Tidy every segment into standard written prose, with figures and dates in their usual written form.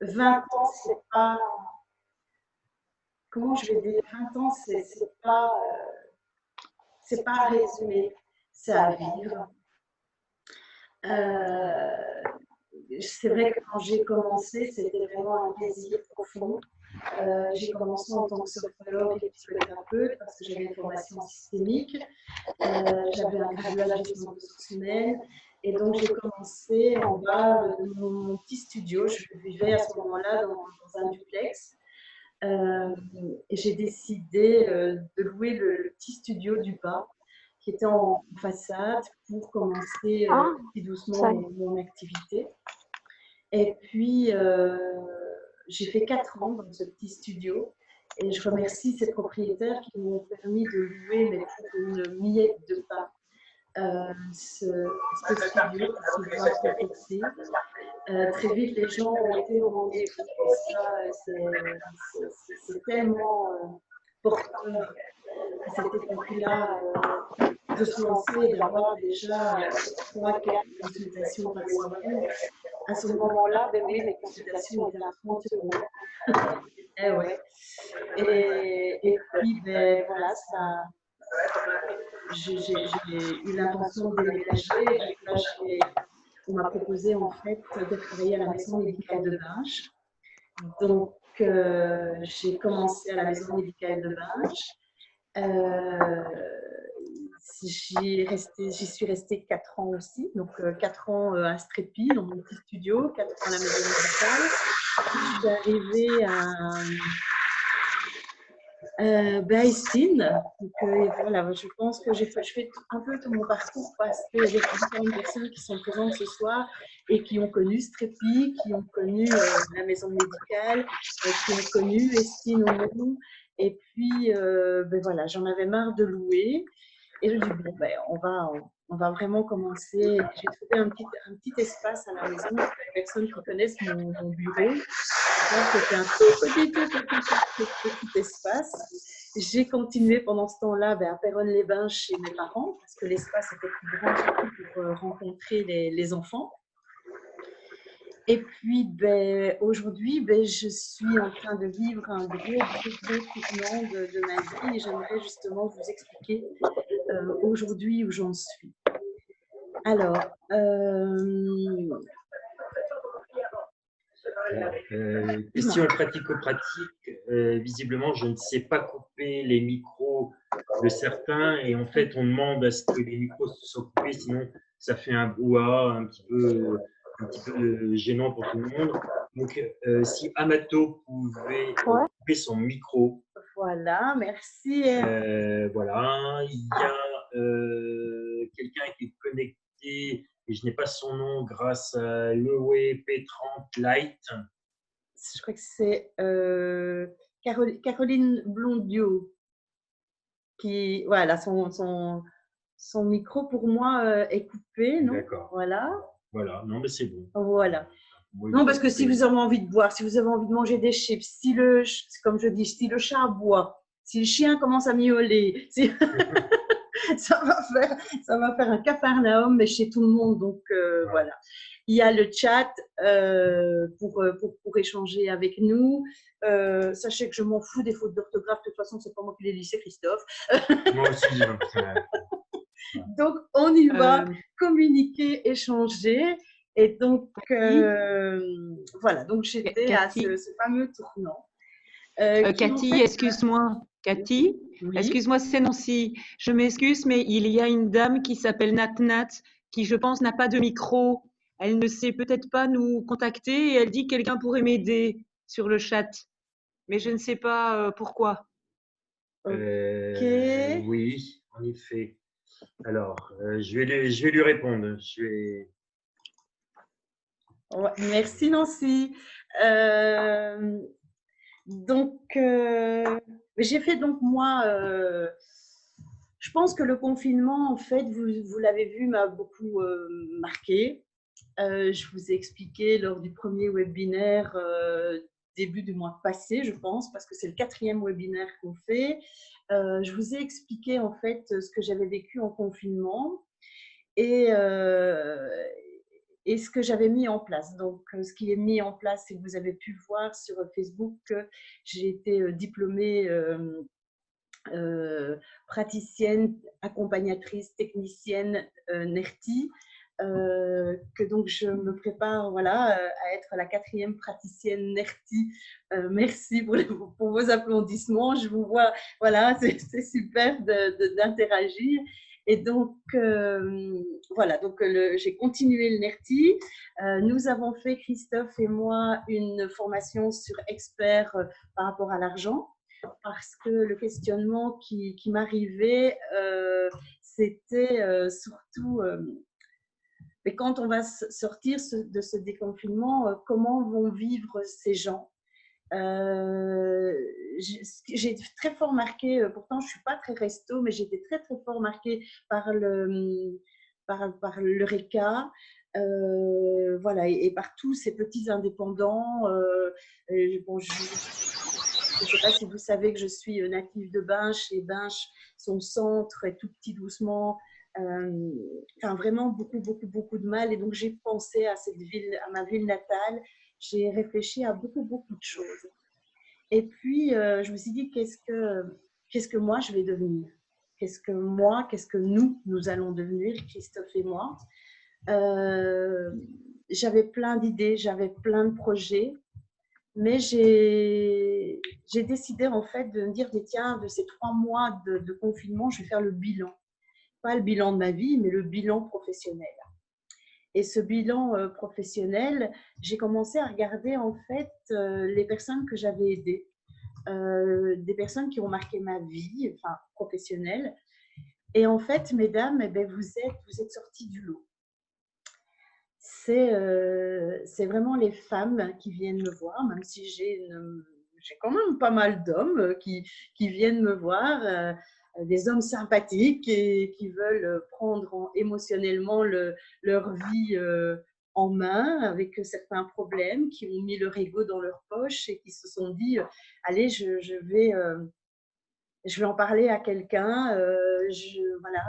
20 ans, c'est pas, comment je vais dire, 20 ans, c'est pas à résumer, c'est à vivre. C'est vrai que quand j'ai commencé, c'était vraiment un plaisir profond. J'ai commencé en tant que sophrologue et psychothérapeute parce que j'avais une formation systémique. J'avais un graduat de gestion de ressources humaines. Et donc, j'ai commencé en bas de mon petit studio. Je vivais à ce moment-là dans un duplex. Et j'ai décidé de louer le petit studio du bas, qui était en façade, pour commencer petit doucement mon activité. Et puis, j'ai fait 4 ans dans ce petit studio. Et je remercie ces propriétaires qui m'ont permis de louer, mais pour une miette de pain, ce studio qui s'ouvra cet été. Très vite, les gens ont été au rendez-vous. Et ça, c'est tellement porteur à cette époque-là de se lancer et d'avoir déjà 3-4 consultations par semaine. À ce moment-là, ben oui, les consultations étaient à 30 €. Eh ouais. Et puis, ben voilà, j'ai eu l'intention de déménager. Donc là, on m'a proposé en fait de travailler à la maison médicale de Binche. Donc, j'ai commencé à la maison médicale de Binche. J'y suis restée 4 ans aussi, donc 4 ans à Strépy, dans mon petit studio, 4 ans à la maison médicale. Je suis arrivée à Estine. Donc voilà, je pense que je fais un peu tout mon parcours parce qu'il y a différentes personnes qui sont présentes ce soir et qui ont connu Strépy, qui ont connu la maison médicale, qui ont connu Estine au Mont. Et puis, ben voilà, j'en avais marre de louer. Et je dis, bon, ben, on va vraiment commencer. J'ai trouvé un petit espace à la maison pour les personnes qui connaissent mon bureau. C'était un petit espace. J'ai continué pendant ce temps-là à Péronne-les-Bains chez mes parents parce que l'espace était plus grand surtout pour rencontrer les enfants. Et puis, ben, aujourd'hui, ben, je suis en train de vivre un gros tournant de ma vie et j'aimerais justement vous expliquer aujourd'hui où j'en suis. Alors, question pratico-pratique. Visiblement, je ne sais pas couper les micros de certains et en fait, on demande à ce que les micros soient coupés, sinon ça fait un brouhaha un petit peu gênant pour tout le monde. Donc, si Amato pouvait couper son micro. Voilà, merci. Voilà, il y a quelqu'un qui est connecté et je n'ai pas son nom grâce à l'OE P30 Lite. Je crois que c'est Caroline Blondiot qui, voilà, son micro pour moi est coupé, non? D'accord. Voilà. Voilà, non, mais c'est bon. Voilà. Non, parce que si vous avez envie de boire, si vous avez envie de manger des chips, comme je dis, si le chat aboie, si le chien commence à miauler, ça va faire un capharnaüm, mais chez tout le monde. Donc, voilà. Il y a le chat pour échanger avec nous. Sachez que je m'en fous des fautes d'orthographe. De toute façon, c'est pas moi qui les lis, c'est Christophe. Moi aussi. Donc, on y va, communiquer, échanger. Et donc, voilà. Donc, j'étais à ce fameux tournant. Cathy, excuse-moi. Cathy, oui. Excuse-moi, c'est Nancy. Je m'excuse, mais il y a une dame qui s'appelle Nat qui, je pense, n'a pas de micro. Elle ne sait peut-être pas nous contacter et elle dit que quelqu'un pourrait m'aider sur le chat. Mais je ne sais pas pourquoi. Oui, en effet. Alors, je vais lui répondre. Ouais, merci Nancy. Donc, j'ai fait donc moi, je pense que le confinement, en fait, vous l'avez vu, m'a beaucoup marqué. Je vous ai expliqué lors du premier webinaire début du mois passé, je pense, parce que c'est le 4e webinaire qu'on fait. Je vous ai expliqué en fait ce que j'avais vécu en confinement et et ce que j'avais mis en place. Donc, ce qui est mis en place, c'est que vous avez pu voir sur Facebook que j'ai été diplômée praticienne, accompagnatrice, technicienne NERTI, que donc je me prépare voilà, à être la 4e praticienne NERTI. Merci pour vos applaudissements. Je vous vois, voilà, c'est super d'interagir. Et donc, voilà, donc j'ai continué le NERTI. Nous avons fait, Christophe et moi, une formation sur expert par rapport à l'argent, parce que le questionnement qui m'arrivait, c'était surtout, mais quand on va sortir de ce déconfinement, comment vont vivre ces gens? J'ai très fort marqué, pourtant je ne suis pas très resto, mais j'ai été très très fort marquée par l'Eureka, voilà, et par tous ces petits indépendants. Bon, je ne sais pas si vous savez que je suis native de Binche, et Binche, son centre est tout petit doucement. Enfin, vraiment beaucoup de mal. Et donc, j'ai pensé à cette ville, à ma ville natale. J'ai réfléchi à beaucoup de choses. Et puis, je me suis dit, qu'est-ce que moi, je vais devenir? Qu'est-ce que nous allons devenir, Christophe et moi? J'avais plein d'idées, j'avais plein de projets. Mais j'ai décidé en fait de me dire, tiens, de ces 3 mois de confinement, je vais faire le bilan. Pas le bilan de ma vie, mais le bilan professionnel. Et ce bilan professionnel, j'ai commencé à regarder en fait les personnes que j'avais aidées, des personnes qui ont marqué ma vie, enfin professionnelle. Et en fait, mesdames, eh bien, vous êtes sorties du lot. C'est vraiment les femmes qui viennent me voir, même si j'ai quand même pas mal d'hommes qui viennent me voir, des hommes sympathiques et qui veulent prendre émotionnellement leur vie en main avec certains problèmes, qui ont mis leur ego dans leur poche et qui se sont dit allez, je vais en parler à quelqu'un. Voilà,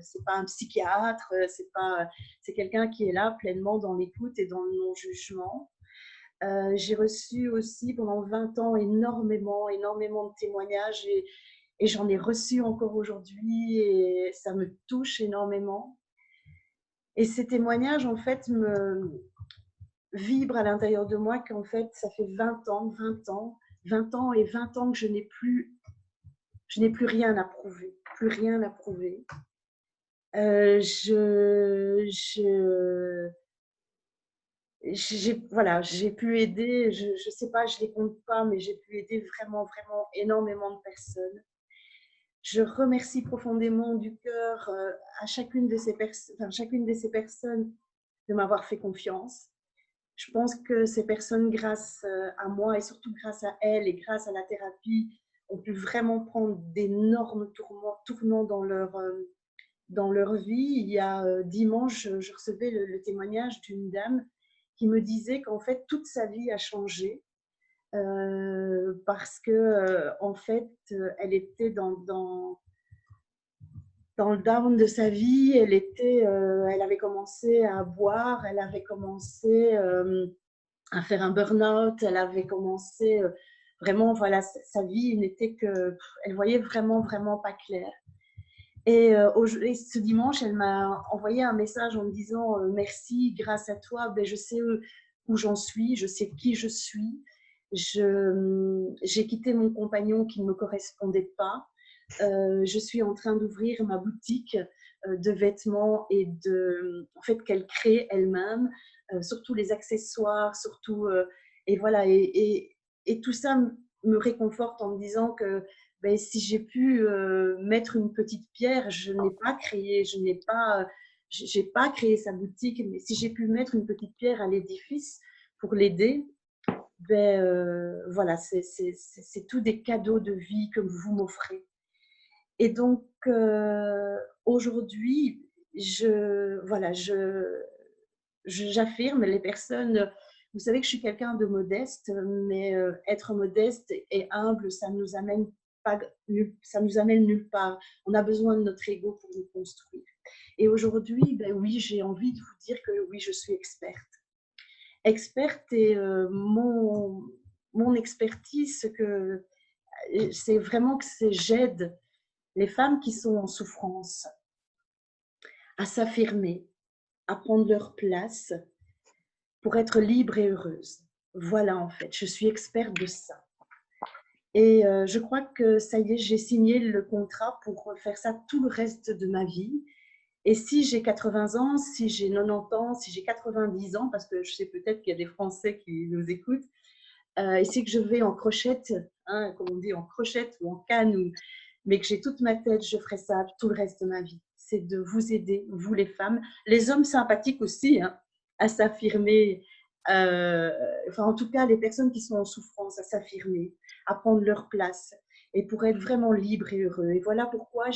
c'est pas un psychiatre, c'est quelqu'un qui est là pleinement dans l'écoute et dans le non-jugement. J'ai reçu aussi pendant 20 ans énormément de témoignages et j'en ai reçu encore aujourd'hui et ça me touche énormément. Et ces témoignages, en fait, me vibrent à l'intérieur de moi qu'en fait, ça fait 20 ans et 20 ans que je n'ai plus rien à prouver, voilà, j'ai pu aider, je sais pas, je les compte pas, mais j'ai pu aider vraiment énormément de personnes. Je remercie profondément du cœur à chacune de ces personnes de m'avoir fait confiance. Je pense que ces personnes, grâce à moi et surtout grâce à elles et grâce à la thérapie, ont pu vraiment prendre d'énormes tournants dans leur vie. Il y a dimanche, je recevais le témoignage d'une dame qui me disait qu'en fait, toute sa vie a changé parce que, en fait, elle était dans le down de sa vie. Elle avait commencé à boire, elle avait commencé à faire un burn-out, elle avait commencé vraiment, voilà, sa vie n'était que, elle voyait vraiment pas clair. Et ce dimanche, elle m'a envoyé un message en me disant merci, grâce à toi, ben, je sais où j'en suis, je sais qui je suis. J'ai quitté mon compagnon qui ne me correspondait pas. Je suis en train d'ouvrir ma boutique de vêtements et en fait, qu'elle crée elle-même, surtout les accessoires, et voilà, et tout ça me réconforte en me disant que ben, si j'ai pu mettre une petite pierre, je n'ai pas créé sa boutique, mais si j'ai pu mettre une petite pierre à l'édifice pour l'aider, ben, voilà, c'est tout des cadeaux de vie que vous m'offrez. Et donc, aujourd'hui, j'affirme, les personnes, vous savez que je suis quelqu'un de modeste, mais être modeste et humble, ça nous amène nulle part. On a besoin de notre ego pour nous construire. Et aujourd'hui, ben oui, j'ai envie de vous dire que oui, je suis experte. Experte et mon expertise, c'est vraiment que j'aide les femmes qui sont en souffrance à s'affirmer, à prendre leur place pour être libres et heureuses. Voilà, en fait, je suis experte de ça. Et je crois que ça y est, j'ai signé le contrat pour faire ça tout le reste de ma vie. Et si j'ai 80 ans, si j'ai 90 ans, si j'ai 90 ans, parce que je sais peut-être qu'il y a des Français qui nous écoutent, et si que je vais en crochette, hein, comme on dit, en crochette ou en canne, mais que j'ai toute ma tête, je ferai ça tout le reste de ma vie. C'est de vous aider, vous les femmes, les hommes sympathiques aussi, hein, à s'affirmer, enfin en tout cas les personnes qui sont en souffrance, à s'affirmer, à prendre leur place et pour être vraiment libre et heureux. Et voilà pourquoi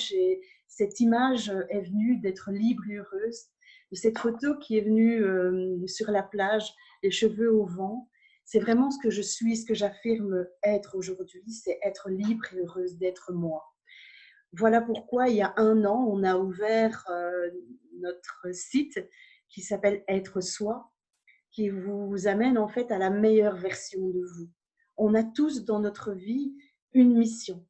cette image est venue d'être libre et heureuse, de cette photo qui est venue sur la plage, les cheveux au vent. C'est vraiment ce que je suis, ce que j'affirme être aujourd'hui, c'est être libre et heureuse d'être moi. Voilà pourquoi, il y a 1 an, on a ouvert notre site qui s'appelle Être Soi, qui vous amène en fait à la meilleure version de vous. On a tous dans notre vie une mission.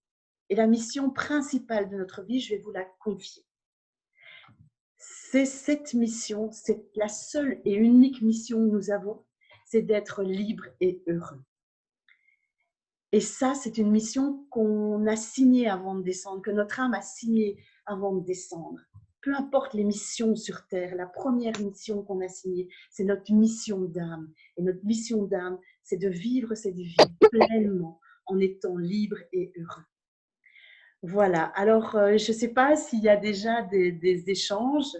Et la mission principale de notre vie, je vais vous la confier. C'est cette mission, c'est la seule et unique mission que nous avons, c'est d'être libre et heureux. Et ça, c'est une mission qu'on a signée avant de descendre, que notre âme a signée avant de descendre. Peu importe les missions sur Terre, la première mission qu'on a signée, c'est notre mission d'âme. Et notre mission d'âme, c'est de vivre cette vie pleinement en étant libre et heureux. Voilà. Alors, je ne sais pas s'il y a déjà des échanges.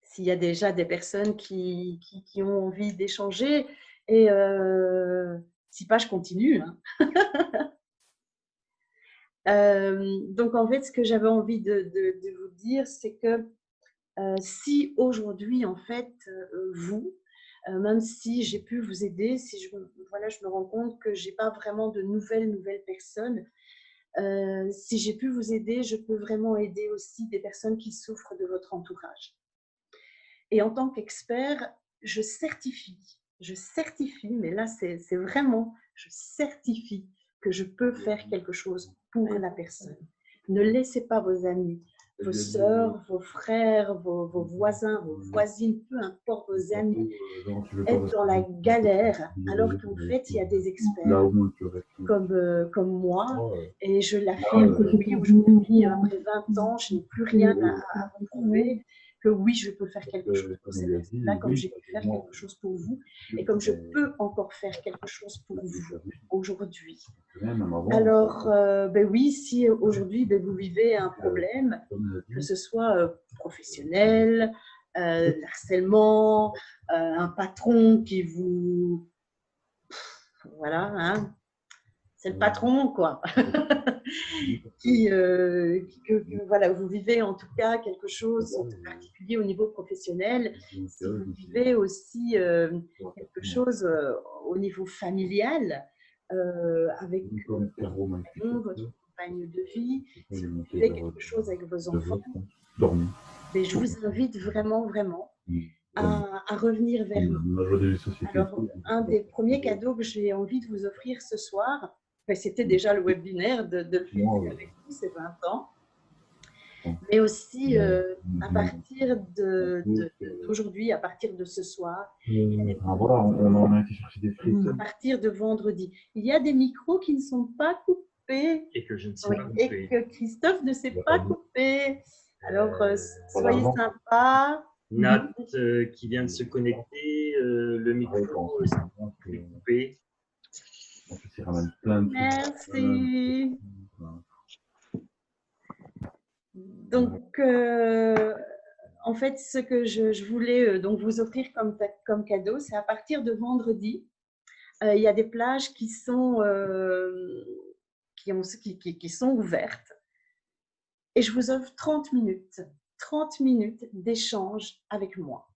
S'il y a déjà des personnes qui ont envie d'échanger. Et si pas, je continue. Hein. Donc, en fait, ce que j'avais envie de vous dire, c'est que si aujourd'hui, en fait, vous, même si j'ai pu vous aider, si je me rends compte que je n'ai pas vraiment de nouvelles personnes, si j'ai pu vous aider, je peux vraiment aider aussi des personnes qui souffrent de votre entourage. Et en tant qu'expert, je certifie, mais là c'est vraiment, je certifie que je peux faire quelque chose pour la personne. Ne laissez pas vos amis, vos sœurs, vos frères, vos voisins, vos voisines, peu importe vos amis, être dans la galère, alors qu'en fait, il y a des experts comme moi, et je l'affirme, oui, aujourd'hui, après 20 ans, je n'ai plus rien à vous prouver, que oui, je peux faire quelque chose pour cette personne-là, comme j'ai pu faire quelque chose pour vous, et comme je peux encore faire quelque chose pour vous aujourd'hui. Alors, ben oui, si aujourd'hui ben vous vivez un problème, que ce soit professionnel, harcèlement, un patron qui vous... Voilà, hein, c'est le patron, quoi. Voilà, vous vivez en tout cas quelque chose de particulier au niveau professionnel. Si vous vivez aussi quelque chose au niveau familial, avec votre compagne de vie, si vous vivez quelque chose avec vos enfants, mais je vous invite vraiment à revenir vers nous. Alors, un des premiers cadeaux que j'ai envie de vous offrir ce soir, c'était déjà le webinaire de le faire avec vous, c'est 20 ans, mais aussi à partir d'aujourd'hui, à partir de ce soir, à partir de vendredi. Il y a des micros qui ne sont pas coupés. Et que je ne sais pas couper. Et que Christophe ne s'est pas coupé. Alors, soyez sympa. Nat qui vient de se connecter, le micro est coupé. Merci. Donc, en fait, ce que je voulais donc vous offrir comme cadeau, c'est à partir de vendredi, il y a des plages qui sont ouvertes. Et je vous offre 30 minutes d'échange avec moi.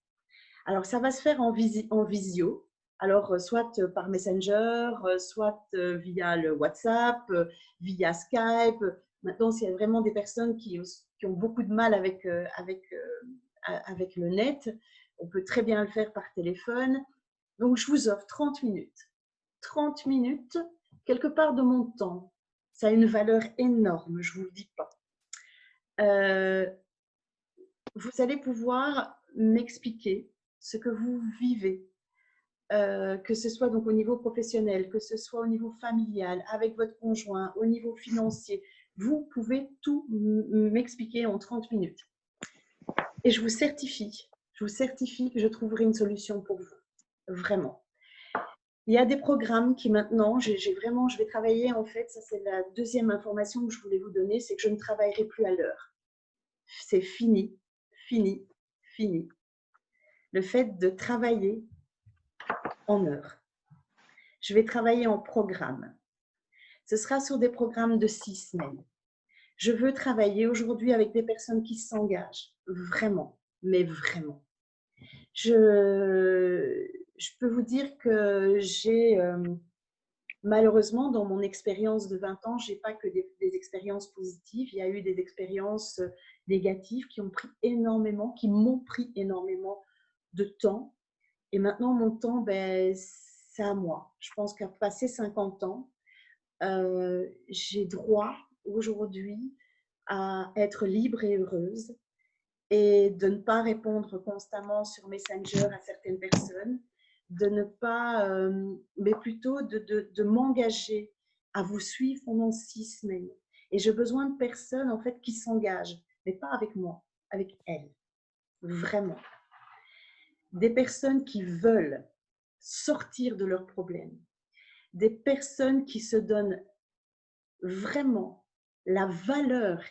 Alors, ça va se faire en visio. Alors, soit par Messenger, soit via le WhatsApp, via Skype, Maintenant, s'il y a vraiment des personnes qui ont beaucoup de mal avec le net, on peut très bien le faire par téléphone. Donc, je vous offre 30 minutes. 30 minutes, quelque part de mon temps. Ça a une valeur énorme, je ne vous le dis pas. Vous allez pouvoir m'expliquer ce que vous vivez, que ce soit donc au niveau professionnel, que ce soit au niveau familial, avec votre conjoint, au niveau financier. Vous pouvez tout m'expliquer en 30 minutes. Et je vous certifie que je trouverai une solution pour vous. Vraiment. Il y a des programmes qui maintenant, je vais travailler en fait, ça c'est la deuxième information que je voulais vous donner, c'est que je ne travaillerai plus à l'heure. C'est fini, fini, fini. Le fait de travailler en heure. Je vais travailler en programme. Ce sera sur des programmes de 6 semaines. Je veux travailler aujourd'hui avec des personnes qui s'engagent, vraiment, mais vraiment. Je peux vous dire que j'ai, malheureusement, dans mon expérience de 20 ans, je n'ai pas que des expériences positives. Il y a eu des expériences négatives qui m'ont pris énormément de temps. Et maintenant, mon temps, c'est à moi. Je pense qu'à passer 50 ans, j'ai droit aujourd'hui à être libre et heureuse et de ne pas répondre constamment sur Messenger à certaines personnes, de ne pas, mais plutôt de m'engager à vous suivre pendant 6 semaines. Et j'ai besoin de personnes en fait qui s'engagent, mais pas avec moi, avec elles, vraiment. Des personnes qui veulent sortir de leurs problèmes, des personnes qui se donnent vraiment la valeur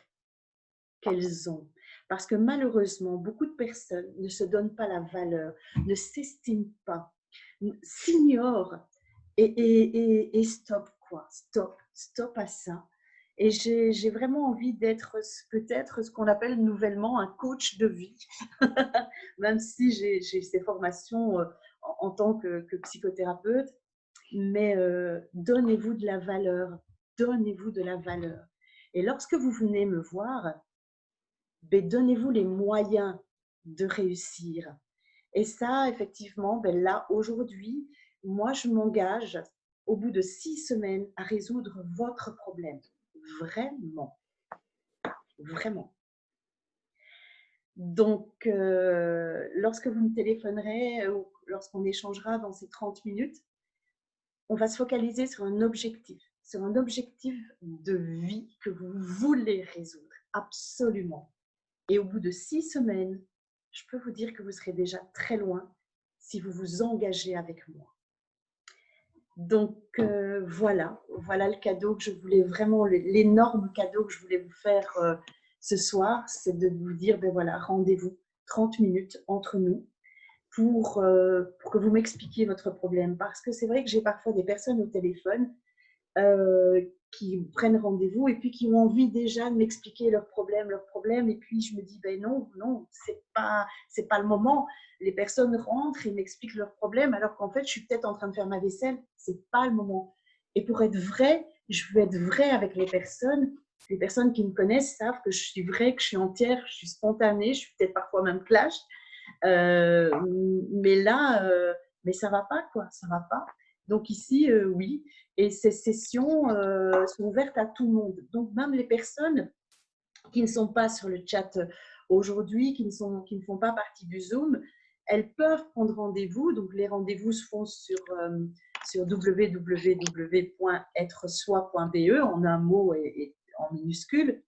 qu'elles ont. Parce que malheureusement, beaucoup de personnes ne se donnent pas la valeur, ne s'estiment pas, s'ignorent et stop quoi, stop à ça. Et j'ai vraiment envie d'être peut-être ce qu'on appelle nouvellement un coach de vie, même si j'ai ces formations en tant que psychothérapeute, mais donnez-vous de la valeur, donnez-vous de la valeur. Et lorsque vous venez me voir, donnez-vous les moyens de réussir. Et ça, effectivement, là, aujourd'hui, moi, je m'engage au bout de 6 semaines à résoudre votre problème. Vraiment. Vraiment. Donc, lorsque vous me téléphonerez ou lorsqu'on échangera dans ces 30 minutes, on va se focaliser sur un objectif de vie que vous voulez résoudre, absolument. Et au bout de 6 semaines, je peux vous dire que vous serez déjà très loin si vous vous engagez avec moi. Donc, voilà le cadeau que je voulais vraiment, l'énorme cadeau que je voulais vous faire ce soir, c'est de vous dire, voilà, rendez-vous 30 minutes entre nous pour que vous m'expliquiez votre problème. Parce que c'est vrai que j'ai parfois des personnes au téléphone qui prennent rendez-vous et puis qui ont envie déjà de m'expliquer leurs problèmes, et puis je me dis, non, c'est pas le moment. Les personnes rentrent et m'expliquent leurs problèmes alors qu'en fait, je suis peut-être en train de faire ma vaisselle, c'est pas le moment. Et pour être vraie, je veux être vraie avec les personnes qui me connaissent savent que je suis vraie, que je suis entière, je suis spontanée, je suis peut-être parfois même clash, mais là, mais ça va pas, quoi, ça va pas. Donc ici, oui, et ces sessions sont ouvertes à tout le monde. Donc même les personnes qui ne sont pas sur le chat aujourd'hui, qui ne font pas partie du Zoom, elles peuvent prendre rendez-vous. Donc les rendez-vous se font sur www.être-soi.be en un mot et en minuscule.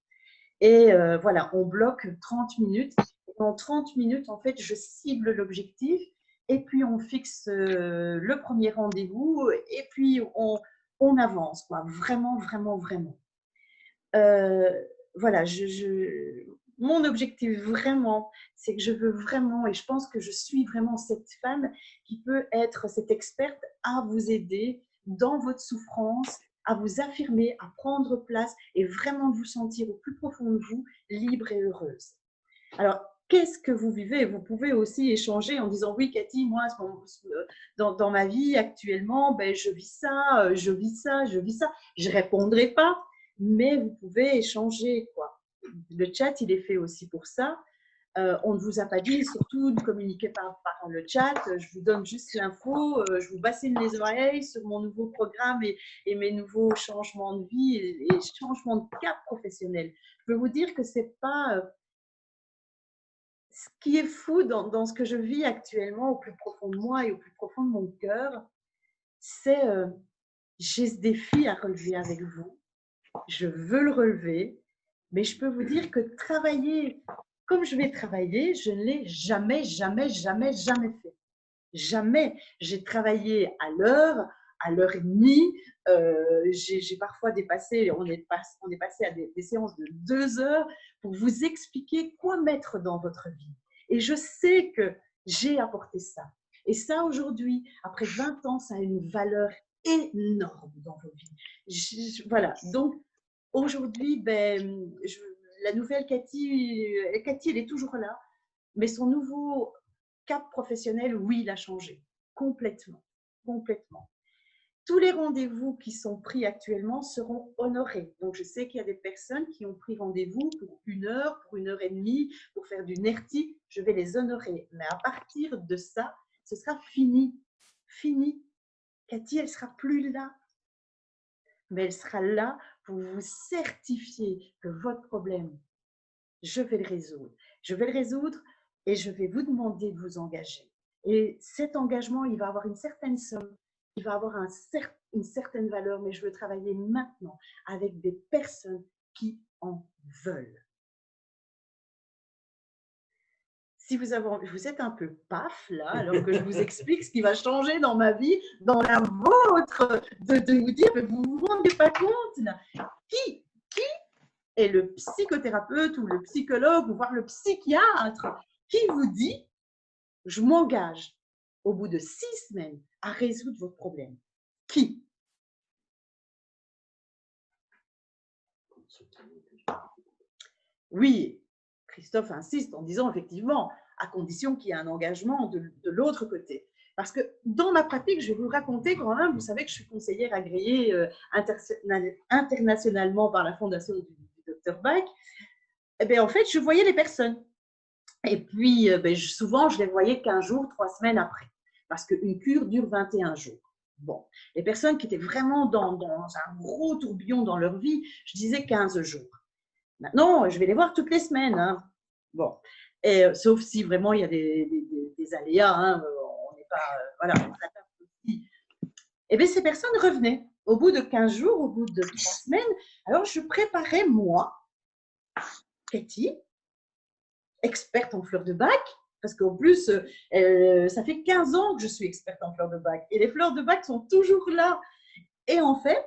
Et voilà, on bloque 30 minutes. En 30 minutes, en fait, je cible l'objectif. Et puis, on fixe le premier rendez-vous et puis on avance, quoi. Vraiment, vraiment, vraiment. Voilà, mon objectif vraiment, c'est que je veux vraiment, et je pense que je suis vraiment cette femme qui peut être cette experte à vous aider dans votre souffrance, à vous affirmer, à prendre place et vraiment vous sentir au plus profond de vous, libre et heureuse. Alors, qu'est-ce que vous vivez? Vous pouvez aussi échanger en disant, oui, Cathy, moi, dans ma vie actuellement, je vis ça, je vis ça. Je ne répondrai pas, mais vous pouvez échanger, quoi. Le chat, il est fait aussi pour ça. On ne vous a pas dit, surtout, de communiquer par le chat. Je vous donne juste l'info, je vous bassine les oreilles sur mon nouveau programme et mes nouveaux changements de vie et changements de cap professionnel. Je peux vous dire que c'est pas… ce qui est fou dans ce que je vis actuellement au plus profond de moi et au plus profond de mon cœur, c'est j'ai ce défi à relever avec vous. Je veux le relever, mais je peux vous dire que travailler comme je vais travailler, je ne l'ai jamais fait. Jamais. J'ai travaillé à l'heure et demie. J'ai parfois dépassé, on est passé à des séances de 2 heures pour vous expliquer quoi mettre dans votre vie. Et je sais que j'ai apporté ça. Et ça, aujourd'hui, après 20 ans, ça a une valeur énorme dans vos vies. Voilà. Donc, aujourd'hui, la nouvelle Cathy, elle est toujours là, mais son nouveau cap professionnel, oui, il a changé complètement, complètement. Tous les rendez-vous qui sont pris actuellement seront honorés. Donc, je sais qu'il y a des personnes qui ont pris rendez-vous pour 1 heure, pour 1 heure et demie, pour faire du NERTI. Je vais les honorer. Mais à partir de ça, ce sera fini. Fini. Cathy, elle ne sera plus là. Mais elle sera là pour vous certifier que votre problème, je vais le résoudre. Je vais le résoudre et je vais vous demander de vous engager. Et cet engagement, il va avoir une certaine somme, il va avoir une certaine valeur, mais je veux travailler maintenant avec des personnes qui en veulent. Si vous êtes un peu paf là, alors que je vous explique ce qui va changer dans ma vie, dans la vôtre, de vous dire, mais vous ne vous rendez pas compte là. Qui est le psychothérapeute ou le psychologue ou voire le psychiatre qui vous dit, je m'engage au bout de 6 semaines à résoudre votre problème? Qui? Oui, Christophe insiste en disant effectivement, à condition qu'il y ait un engagement de l'autre côté. Parce que dans ma pratique, je vais vous raconter quand même, vous savez que je suis conseillère agréée internationalement par la fondation du Dr Bach. Eh bien, en fait, je voyais les personnes. Et puis, souvent, je les voyais 15 jours, 3 semaines après. Parce qu'une cure dure 21 jours. Bon, les personnes qui étaient vraiment dans un gros tourbillon dans leur vie, je disais 15 jours. Maintenant, je vais les voir toutes les semaines. Hein. Bon, et, sauf si vraiment il y a des aléas. Hein, on n'est pas… voilà, on s'adapte aussi. Et bien, ces personnes revenaient. Au bout de 15 jours, au bout de 3 semaines, alors je préparais, moi, Cathy, experte en fleurs de bac, parce qu'en plus, ça fait 15 ans que je suis experte en fleurs de bac. Et les fleurs de bac sont toujours là. Et en fait,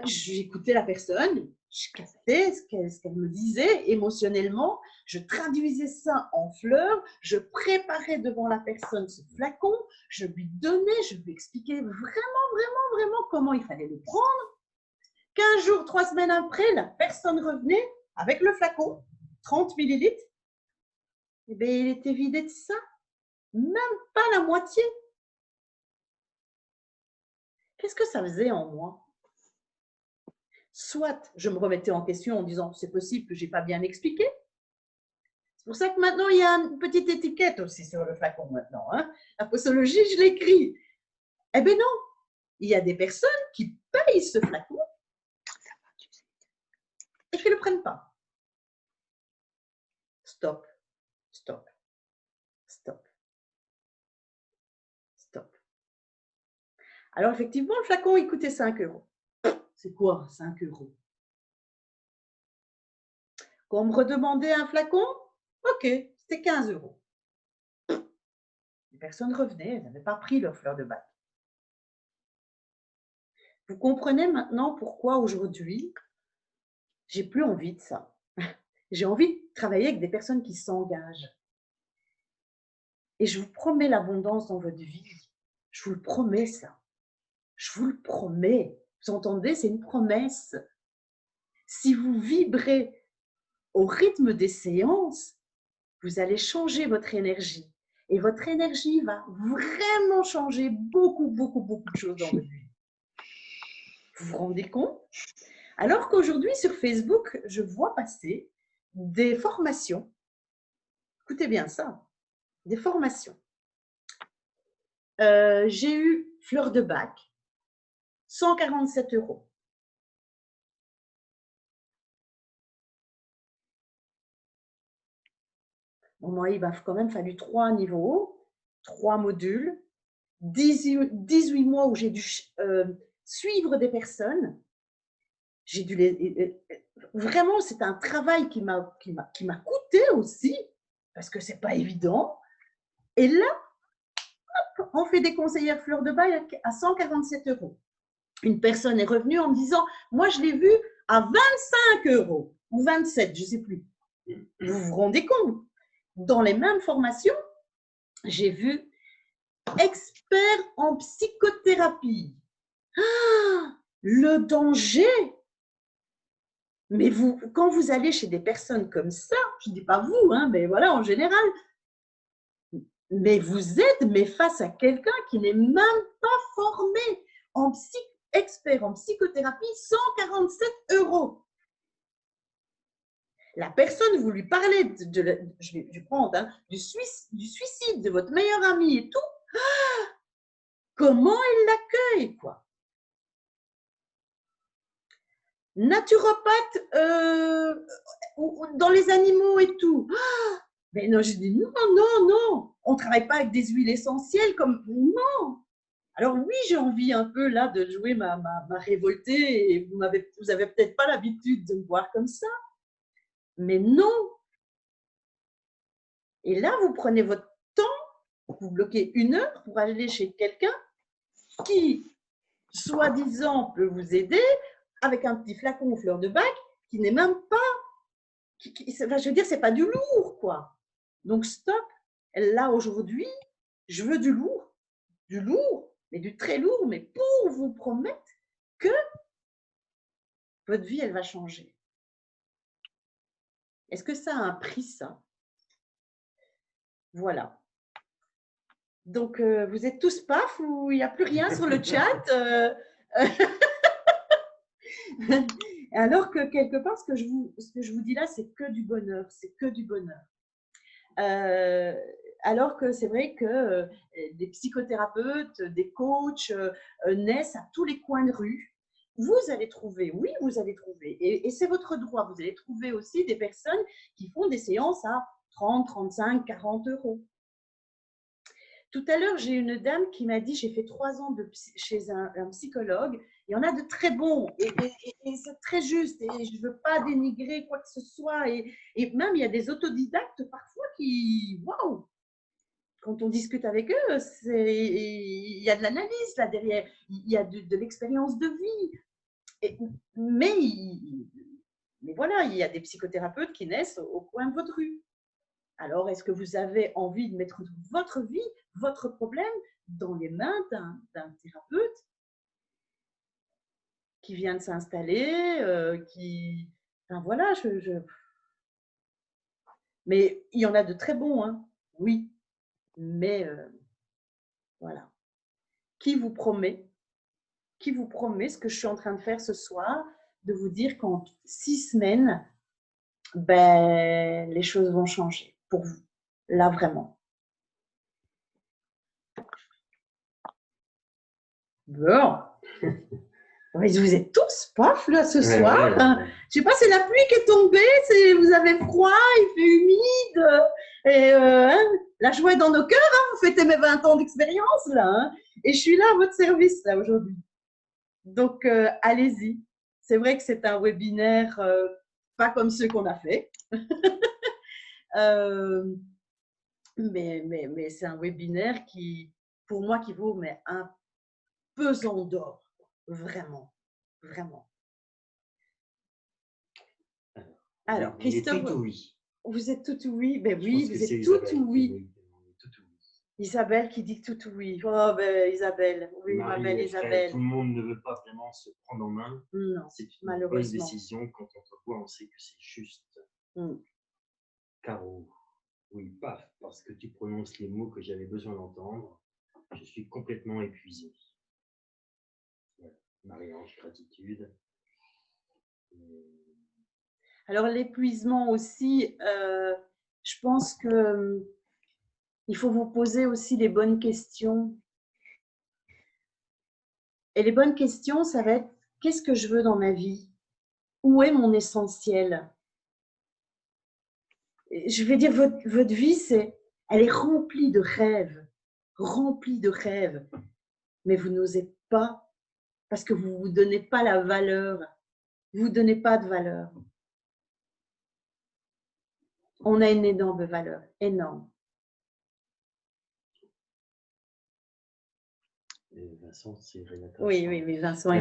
j'écoutais la personne, je captais ce qu'elle me disait émotionnellement, je traduisais ça en fleurs, je préparais devant la personne ce flacon, je lui donnais, je lui expliquais vraiment comment il fallait le prendre. 15 jours, 3 semaines après, la personne revenait avec le flacon, 30 millilitres, et bien, il était vidé de ça, même pas la moitié. Qu'est-ce que ça faisait en moi? Soit je me remettais en question en disant c'est possible que je n'ai pas bien expliqué. C'est pour ça que maintenant, il y a une petite étiquette aussi sur le flacon maintenant. Hein. La posologie, je l'écris. Eh bien non, il y a des personnes qui payent ce flacon et qui ne le prennent pas. Stop, stop, stop, stop. Alors effectivement, le flacon, il coûtait 5 €. C'est quoi 5 €? Quand on me redemandait un flacon, ok, c'était 15 €. Les personnes revenaient, elles n'avaient pas pris leur fleur de bac. Vous comprenez maintenant pourquoi aujourd'hui, j'ai plus envie de ça. J'ai envie de travailler avec des personnes qui s'engagent. Et je vous promets l'abondance dans votre vie. Je vous le promets ça. Je vous le promets. Vous entendez, c'est une promesse. Si vous vibrez au rythme des séances, vous allez changer votre énergie. Et votre énergie va vraiment changer beaucoup de choses dans votre vie. Vous vous rendez compte? Alors qu'aujourd'hui, sur Facebook, je vois passer des formations. Écoutez bien ça, des formations. J'ai eu fleur de bac, 147 €. Bon, moi, il m'a quand même fallu 3 niveaux, 3 modules, 18 mois où j'ai dû suivre des personnes. J'ai dû vraiment, c'est un travail qui m'a coûté aussi, parce que c'est pas évident. Et là, on fait des conseillères fleur de bac à 147 €. Une personne est revenue en me disant, moi je l'ai vu à 25 € ou 27, je ne sais plus. Vous vous rendez compte? Dans les mêmes formations, j'ai vu expert en psychothérapie. Ah, le danger! Mais vous, quand vous allez chez des personnes comme ça, je ne dis pas vous, hein, mais voilà, en général, mais vous êtes face à quelqu'un qui n'est même pas formé en expert en psychothérapie, 147 €. La personne, vous lui parlez, je vais prendre, hein, du suicide de votre meilleur ami et tout. Ah, comment il l'accueille, quoi? Naturopathe dans les animaux et tout. Ah, mais non, je dis non, non, non. On ne travaille pas avec des huiles essentielles comme… Non. Alors oui, j'ai envie un peu là de jouer ma révoltée et vous avez peut-être pas l'habitude de me voir comme ça. Mais non. Et là, vous prenez votre temps, vous bloquez 1 heure pour aller chez quelqu'un qui, soi-disant, peut vous aider avec un petit flacon fleur de bac qui n'est même pas… je veux dire, c'est pas du lourd, quoi. Donc, stop. Là, aujourd'hui, je veux du lourd, mais du très lourd, mais pour vous promettre que votre vie, elle va changer. Est-ce que ça a un prix, ça? Voilà. Donc, vous êtes tous paf ou il n'y a plus rien sur le chat Alors que quelque part, ce que je vous dis là, c'est que du bonheur. C'est que du bonheur. Alors que c'est vrai que des psychothérapeutes, des coachs naissent à tous les coins de rue. Vous allez trouver, oui, vous allez trouver, et c'est votre droit, vous allez trouver aussi des personnes qui font des séances à 30, 35, 40 €. Tout à l'heure, j'ai une dame qui m'a dit, j'ai fait 3 ans chez un psychologue, il y en a de très bons, et c'est très juste, et je ne veux pas dénigrer quoi que ce soit, et même il y a des autodidactes parfois qui, waouh, quand on discute avec eux, il y a de l'analyse là derrière, il y a de l'expérience de vie, mais voilà, il y a des psychothérapeutes qui naissent au coin de votre rue. Alors, est-ce que vous avez envie de mettre votre vie, votre problème dans les mains d'un thérapeute qui vient de s'installer, enfin voilà, mais il y en a de très bons, hein, oui, mais voilà. Qui vous promet ce que je suis en train de faire ce soir, de vous dire qu'en 6 semaines, ben, les choses vont changer pour vous, là vraiment. Bon. Vous êtes tous paf là ce soir. Ouais. Je sais pas, c'est la pluie qui est tombée, vous avez froid, il fait humide. Et hein, la joie est dans nos cœurs. Hein, vous fêtez mes 20 ans d'expérience là. Hein, et je suis là à votre service là aujourd'hui. Donc allez-y. C'est vrai que c'est un webinaire pas comme ceux qu'on a fait. Mais c'est un webinaire qui, pour moi, qui vaut un pesant d'or. Vraiment, vraiment. Alors, Christophe, vous êtes tout oui. Ben oui, vous êtes tout oui. Isabelle qui dit tout oui. Oh, ben Isabelle, oui, ma belle Isabelle. Tout le monde ne veut pas vraiment se prendre en main. Non, c'est une bonne décision. Quand on te voit, on sait que c'est juste. Caro, oui, paf, parce que tu prononces les mots que j'avais besoin d'entendre. Je suis complètement épuisé. Marie-Ange, gratitude. Alors, l'épuisement aussi, je pense que il faut vous poser aussi les bonnes questions. Et les bonnes questions, ça va être qu'est-ce que je veux dans ma vie? Où est mon essentiel? Je vais dire, votre vie, elle est remplie de rêves, mais vous n'osez pas parce que vous ne vous donnez pas la valeur. Vous ne donnez pas de valeur. On a une énorme valeur, énorme. Vincent, c'est Renata. Oui, Vincent.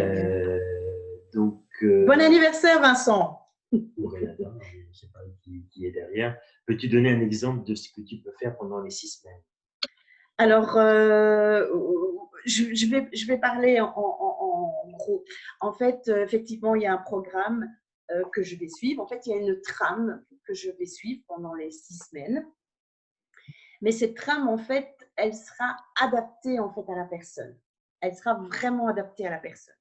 Donc, bon anniversaire, Vincent. Ou Renata, je ne sais pas qui est derrière. Peux-tu donner un exemple de ce que tu peux faire pendant les 6 semaines? Alors, je vais parler en gros. En fait, effectivement, il y a un programme que je vais suivre. En fait, il y a une trame que je vais suivre pendant les 6 semaines. Mais cette trame, en fait, elle sera adaptée en fait à la personne. Elle sera vraiment adaptée à la personne.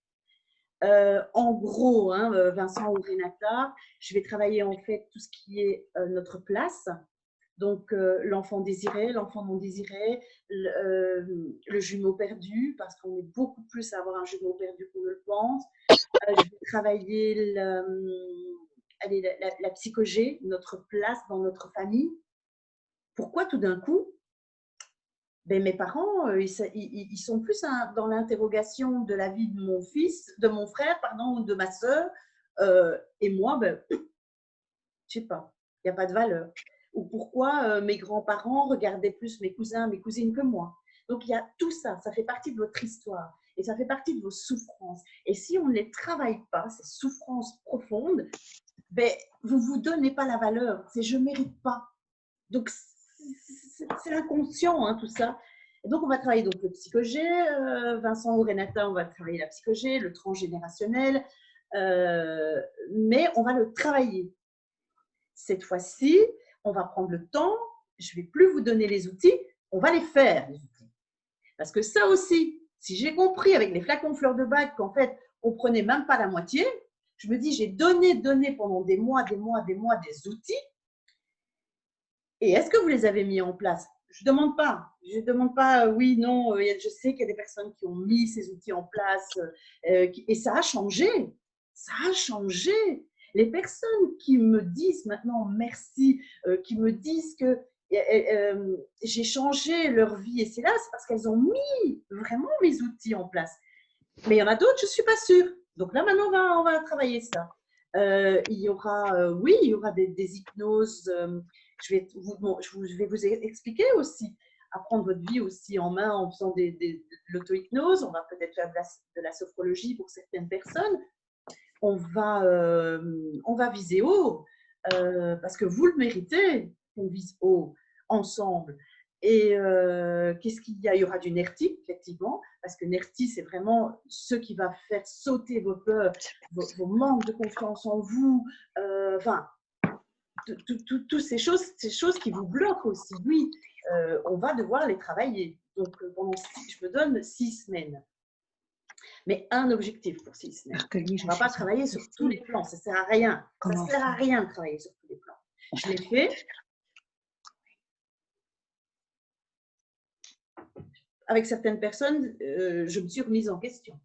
En gros, hein, Vincent ou Renata, je vais travailler en fait tout ce qui est notre place. Donc, l'enfant désiré, l'enfant non désiré, le jumeau perdu, parce qu'on est beaucoup plus à avoir un jumeau perdu qu'on ne le pense. Je vais travailler la psychogé, notre place dans notre famille. Pourquoi tout d'un coup ben, mes parents, ils sont plus dans l'interrogation de la vie de mon fils, de mon frère, pardon, ou de ma sœur. Et moi, ben, je ne sais pas, il n'y a pas de valeur. Ou pourquoi mes grands-parents regardaient plus mes cousins, mes cousines que moi. Donc, il y a tout ça, ça fait partie de votre histoire et ça fait partie de vos souffrances. Et si on ne les travaille pas, ces souffrances profondes, ben, vous ne vous donnez pas la valeur. C'est je ne mérite pas. Donc, c'est inconscient, hein, tout ça. Et donc, on va travailler donc, le psychogé. Vincent ou Renata, on va travailler la psychogé, le transgénérationnel. Mais on va le travailler. Cette fois-ci, on va prendre le temps. Je ne vais plus vous donner les outils. On va les faire, les outils. Parce que ça aussi, si j'ai compris avec les flacons fleurs de bac qu'en fait, on ne prenait même pas la moitié, je me dis, j'ai donné pendant des mois, des outils. Et est-ce que vous les avez mis en place? Je ne demande pas. Je ne demande pas oui, non. Je sais qu'il y a des personnes qui ont mis ces outils en place et ça a changé. Ça a changé. Les personnes qui me disent maintenant merci, qui me disent que j'ai changé leur vie et c'est là, c'est parce qu'elles ont mis vraiment mes outils en place. Mais il y en a d'autres, je ne suis pas sûre. Donc là, maintenant, on va travailler ça. Il y aura, oui, il y aura des hypnoses. Je vais vous expliquer aussi, à prendre votre vie aussi en main en faisant de l'auto-hypnose. On va peut-être faire de la sophrologie pour certaines personnes. On va viser haut parce que vous le méritez. On vise haut ensemble. Et qu'est-ce qu'il y a? Il y aura du NERTI, effectivement, parce que NERTI, c'est vraiment ce qui va faire sauter vos peurs, vos manques de confiance en vous, enfin, toutes ces choses qui vous bloquent aussi. Oui, on va devoir les travailler. Donc, je me donne 6 semaines. Mais un objectif pour 6 semaines. On ne va pas travailler sur tous les plans, ça ne sert à rien. Ça ne sert à rien de travailler sur tous les plans. Je l'ai fait. Avec certaines personnes, je me suis remise en question.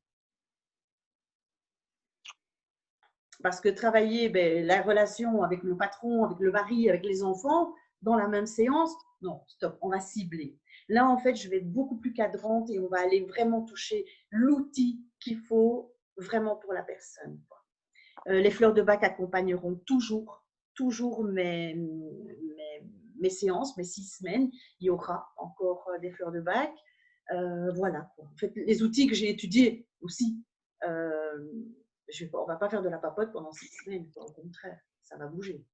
Parce que travailler la relation avec le patron, avec le mari, avec les enfants, dans la même séance, non, stop, on va cibler. Là, en fait, je vais être beaucoup plus cadrante et on va aller vraiment toucher l'outil qu'il faut vraiment pour la personne. Les fleurs de bac accompagneront toujours mes séances, mes 6 semaines. Il y aura encore des fleurs de bac. Voilà. En fait, les outils que j'ai étudiés aussi, on ne va pas faire de la papote pendant 6 semaines. Au contraire, ça va bouger.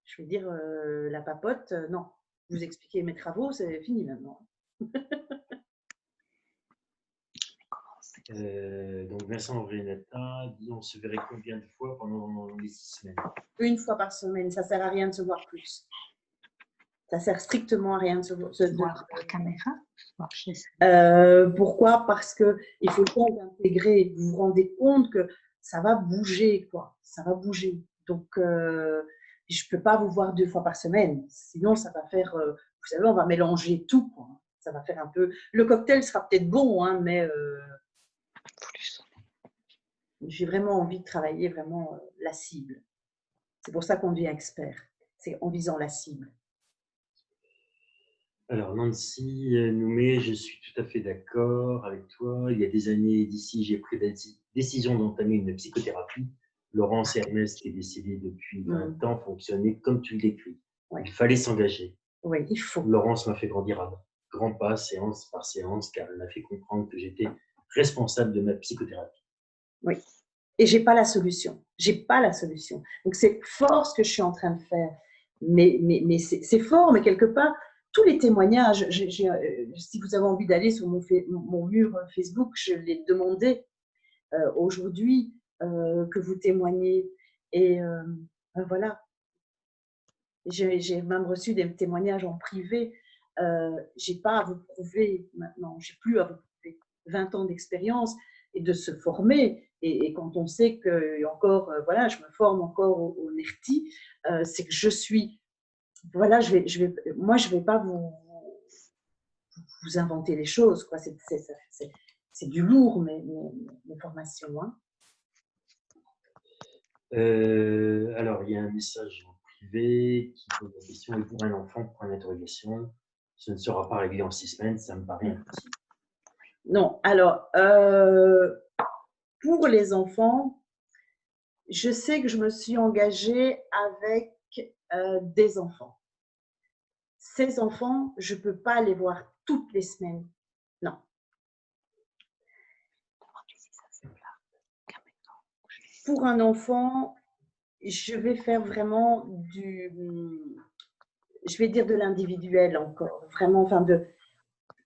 Je vais dire, la papote, non. Vous expliquez mes travaux, c'est fini maintenant. Donc, Vincent Renata dit on se verrait combien de fois pendant les 6 semaines? Une fois par semaine, ça ne sert à rien de se voir plus. Ça ne sert strictement à rien de se voir par caméra. Pourquoi? Parce qu'il faut le temps d'intégrer. Vous vous rendez compte que ça va bouger, quoi. Ça va bouger. Donc, je ne peux pas vous voir 2 fois par semaine. Sinon, ça va faire, vous savez, on va mélanger tout, quoi. Ça va faire un peu… Le cocktail sera peut-être bon, hein, mais j'ai vraiment envie de travailler vraiment la cible. C'est pour ça qu'on devient expert. C'est en visant la cible. Alors, Nancy Noumé, je suis tout à fait d'accord avec toi. Il y a des années d'ici, j'ai pris la décision d'entamer une psychothérapie. Laurence Ernest, qui est décédé depuis 20 ans, fonctionnait comme tu le décris. Ouais. Il fallait s'engager. Oui, il faut. Laurence m'a fait grandir à grands pas, séance par séance, car elle m'a fait comprendre que j'étais responsable de ma psychothérapie. Oui. Et je n'ai pas la solution. J'ai pas la solution. Donc, c'est fort ce que je suis en train de faire. Mais c'est fort, mais quelque part, tous les témoignages, si vous avez envie d'aller sur mon mur Facebook, je l'ai demandé aujourd'hui que vous témoignez. Et voilà. J'ai même reçu des témoignages en privé. Je n'ai pas à vous prouver maintenant. Je n'ai plus à vous prouver 20 ans d'expérience et de se former. Et quand on sait que encore, voilà, je me forme encore au NERTI, c'est que je suis… Voilà, moi, je ne vais pas vous inventer les choses, quoi. C'est du lourd, mes formations. Hein. Alors, il y a un message en privé qui pose la question, et pour un enfant, point d'interrogation, ce ne sera pas réglé en 6 semaines, ça me paraît impossible. Non, alors, pour les enfants, je sais que je me suis engagée avec des enfants. Ces enfants, je ne peux pas les voir toutes les semaines. Non. Pour un enfant, je vais faire vraiment je vais dire de l'individuel encore. Vraiment, enfin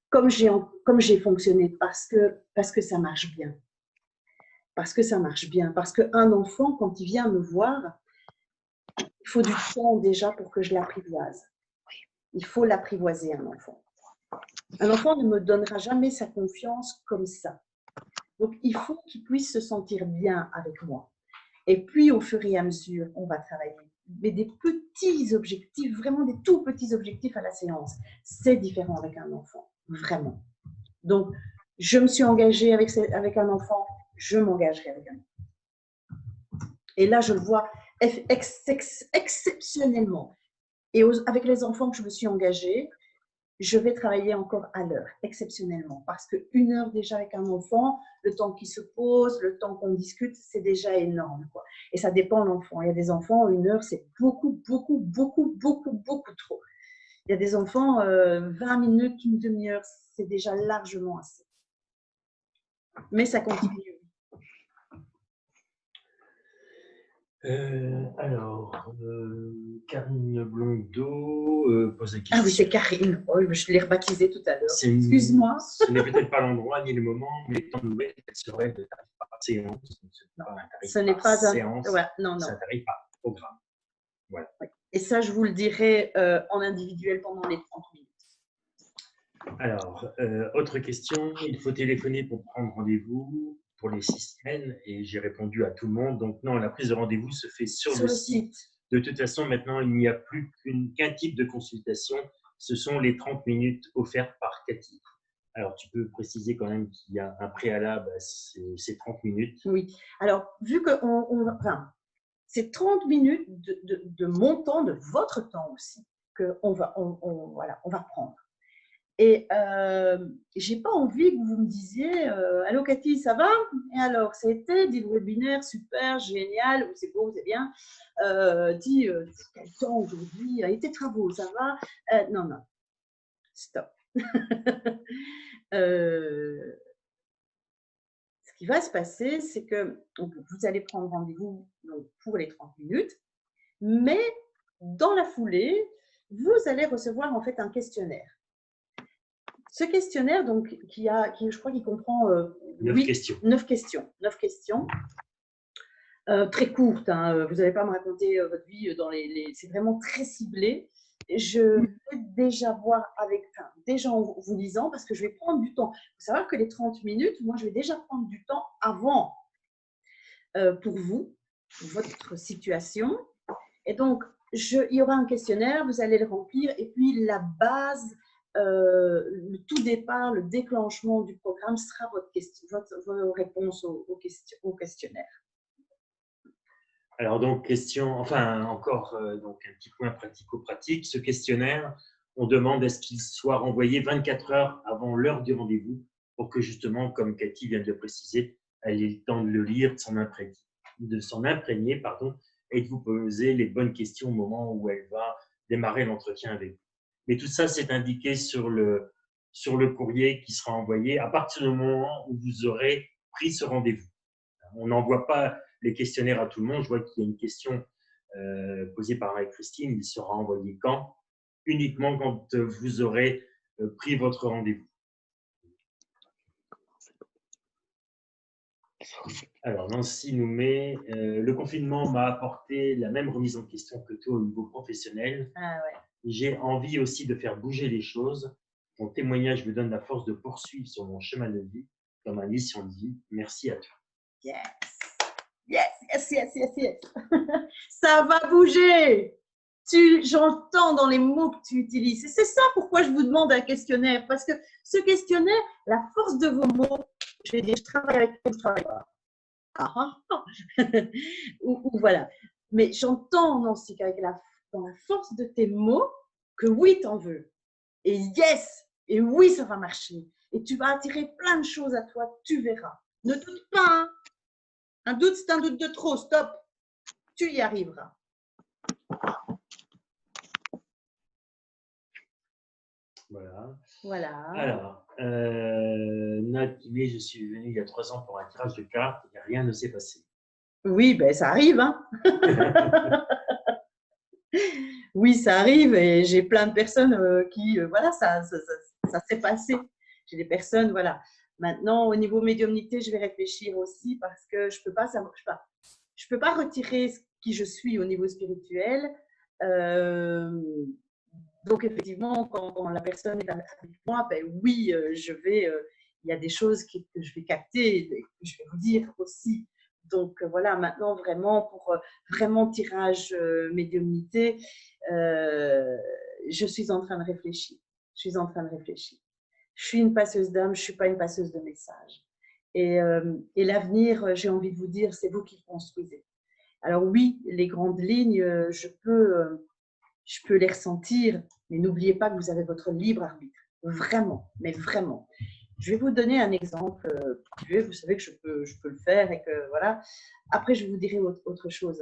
comme j'ai fonctionné, parce que ça marche bien. Parce que ça marche bien. Parce qu'un enfant, quand il vient me voir, il faut du temps déjà pour que je l'apprivoise. Il faut l'apprivoiser, un enfant. Un enfant ne me donnera jamais sa confiance comme ça. Donc, il faut qu'il puisse se sentir bien avec moi. Et puis, au fur et à mesure, on va travailler. Mais des petits objectifs, vraiment des tout petits objectifs à la séance. C'est différent avec un enfant, vraiment. Donc, je me suis engagée avec un enfant, je m'engagerai avec un enfant. Et là, je le vois exceptionnellement. Et avec les enfants que je me suis engagée, je vais travailler encore à l'heure, exceptionnellement. Parce qu'une heure déjà avec un enfant, le temps qu'il se pose, le temps qu'on discute, c'est déjà énorme, quoi. Et ça dépend de l'enfant. Il y a des enfants, une heure, c'est beaucoup trop. Il y a des enfants, 20 minutes, une demi-heure, c'est déjà largement assez. Mais ça continue. Karine Blondeau pose la question. Ah oui, c'est Karine. Oh, je l'ai rebaptisée tout à l'heure. Excuse-moi. Ce n'est peut-être pas l'endroit ni le moment, mais ton nouvelle serait de tarif par séance. Ce n'est pas un séance. Ouais, non. C'est un tarif par programme. Voilà. Oui. Et ça, je vous le dirai en individuel pendant les 30 minutes. Alors, autre question. Il faut téléphoner pour prendre rendez-vous pour les 6 semaines et j'ai répondu à tout le monde. Donc non, la prise de rendez-vous se fait sur le site. De toute façon, maintenant, il n'y a plus qu'un type de consultation. Ce sont les 30 minutes offertes par Cathy. Alors, tu peux préciser quand même qu'il y a un préalable à ces 30 minutes. Oui. Alors, vu que c'est 30 minutes de mon temps, de votre temps aussi, qu'on va prendre. Et je n'ai pas envie que vous me disiez « Allô Cathy, ça va ?» Et alors, ça a été, dit le webinaire, super, génial, c'est beau, c'est bien. Dis, quel temps aujourd'hui? Et tes travaux, ça va? Non, stop. Ce qui va se passer, c'est que vous allez prendre rendez-vous pour les 30 minutes, mais dans la foulée, vous allez recevoir en fait un questionnaire. Ce questionnaire, donc, je crois qu'il comprend 9 questions. Très courtes. Hein, vous n'allez pas me raconter votre vie c'est vraiment très ciblé. Je vais déjà voir déjà en vous lisant, parce que je vais prendre du temps. Il faut savoir que les 30 minutes, moi, je vais déjà prendre du temps avant. pour vous, votre situation. Et donc, il y aura un questionnaire, vous allez le remplir, et puis la base, le tout départ, le déclenchement du programme sera vos réponses au questionnaire. Alors donc, encore donc un petit point pratico-pratique. Ce questionnaire, on demande à ce qu'il soit renvoyé 24 heures avant l'heure du rendez-vous pour que justement, comme Cathy vient de le préciser, elle ait le temps de le lire, de s'en imprégner, et de vous poser les bonnes questions au moment où elle va démarrer l'entretien avec vous. Mais tout ça, c'est indiqué sur le courrier qui sera envoyé à partir du moment où vous aurez pris ce rendez-vous. On n'envoie pas les questionnaires à tout le monde. Je vois qu'il y a une question posée par Marie-Christine. Il sera envoyé quand? Uniquement quand vous aurez pris votre rendez-vous. Alors, Nancy nous met le confinement m'a apporté la même remise en question que toi au niveau professionnel. Ah ouais. J'ai envie aussi de faire bouger les choses. Ton témoignage me donne la force de poursuivre sur mon chemin de vie, dans ma mission de vie. Merci à toi. Yes. Yes, yes, yes, yes, yes. Ça va bouger. J'entends dans les mots que tu utilises. Et c'est ça pourquoi je vous demande un questionnaire. Parce que ce questionnaire, la force de vos mots, je vais dire, je travaille avec toi, je travaille pas. ou voilà. Mais j'entends, Nancy, dans la force de tes mots, que oui, t'en veux. Et yes, et oui, ça va marcher. Et tu vas attirer plein de choses à toi, tu verras. Ne doute pas, hein. Un doute, c'est un doute de trop. Stop. Tu y arriveras. Voilà. Alors, Nat qui met, je suis venu il y a 3 ans pour un tirage de cartes et rien ne s'est passé. Oui, ben ça arrive, hein. Oui, ça arrive et j'ai plein de personnes qui, voilà, ça s'est passé. J'ai des personnes, voilà. Maintenant, au niveau médiumnité, je vais réfléchir aussi parce que je peux pas retirer qui je suis au niveau spirituel. Donc, effectivement, quand la personne est avec moi, ben oui, il y a des choses que je vais capter et que je vais vous dire aussi. Donc, voilà, maintenant, vraiment, pour vraiment tirage médiumnité, je suis en train de réfléchir. Je suis une passeuse d'âme, je ne suis pas une passeuse de messages. Et l'avenir, j'ai envie de vous dire, c'est vous qui le construisez. Alors oui, les grandes lignes, je peux les ressentir, mais n'oubliez pas que vous avez votre libre arbitre. Vraiment, mais vraiment. Je vais vous donner un exemple. Vous savez que je peux le faire et que voilà. Après, je vous dirai autre chose.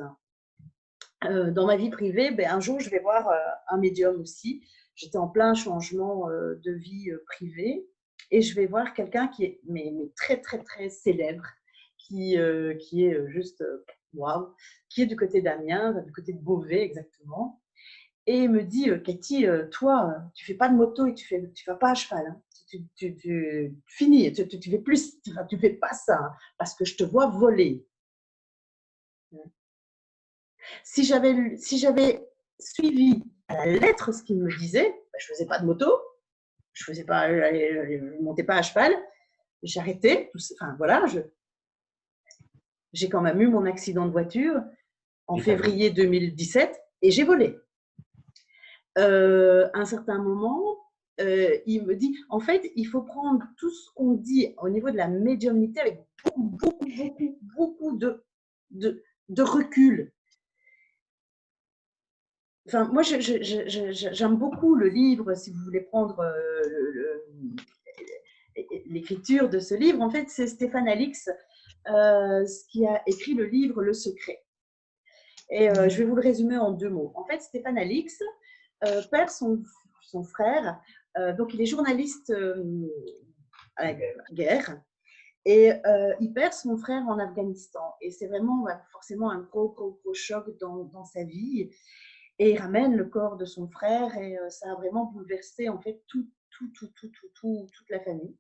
Dans ma vie privée, un jour, je vais voir un médium aussi. J'étais en plein changement de vie privée et je vais voir quelqu'un qui est mais très, très, très célèbre, qui est juste waouh, qui est du côté d'Amiens, du côté de Beauvais exactement. Et il me dit, Cathy, toi, tu fais pas de moto et tu vas pas à cheval. Hein. Tu finis, tu fais plus, tu fais pas ça hein, parce que je te vois voler. Si j'avais suivi à la lettre ce qu'il me disait, je faisais pas de moto, je montais pas à cheval, j'arrêtais. Enfin voilà, j'ai quand même eu mon accident de voiture en février 2017 et j'ai volé. À un certain moment, il me dit, en fait, il faut prendre tout ce qu'on dit au niveau de la médiumnité avec beaucoup de recul. Enfin, moi, j'aime beaucoup le livre, si vous voulez prendre l'écriture de ce livre. En fait, c'est Stéphane Alix qui a écrit le livre Le Secret. Et je vais vous le résumer en 2 mots. En fait, Stéphane Alix perd son frère. Donc, il est journaliste à la guerre. Et il perd son frère en Afghanistan. Et c'est vraiment forcément un gros choc dans sa vie. Et il ramène le corps de son frère et ça a vraiment bouleversé en fait toute la famille.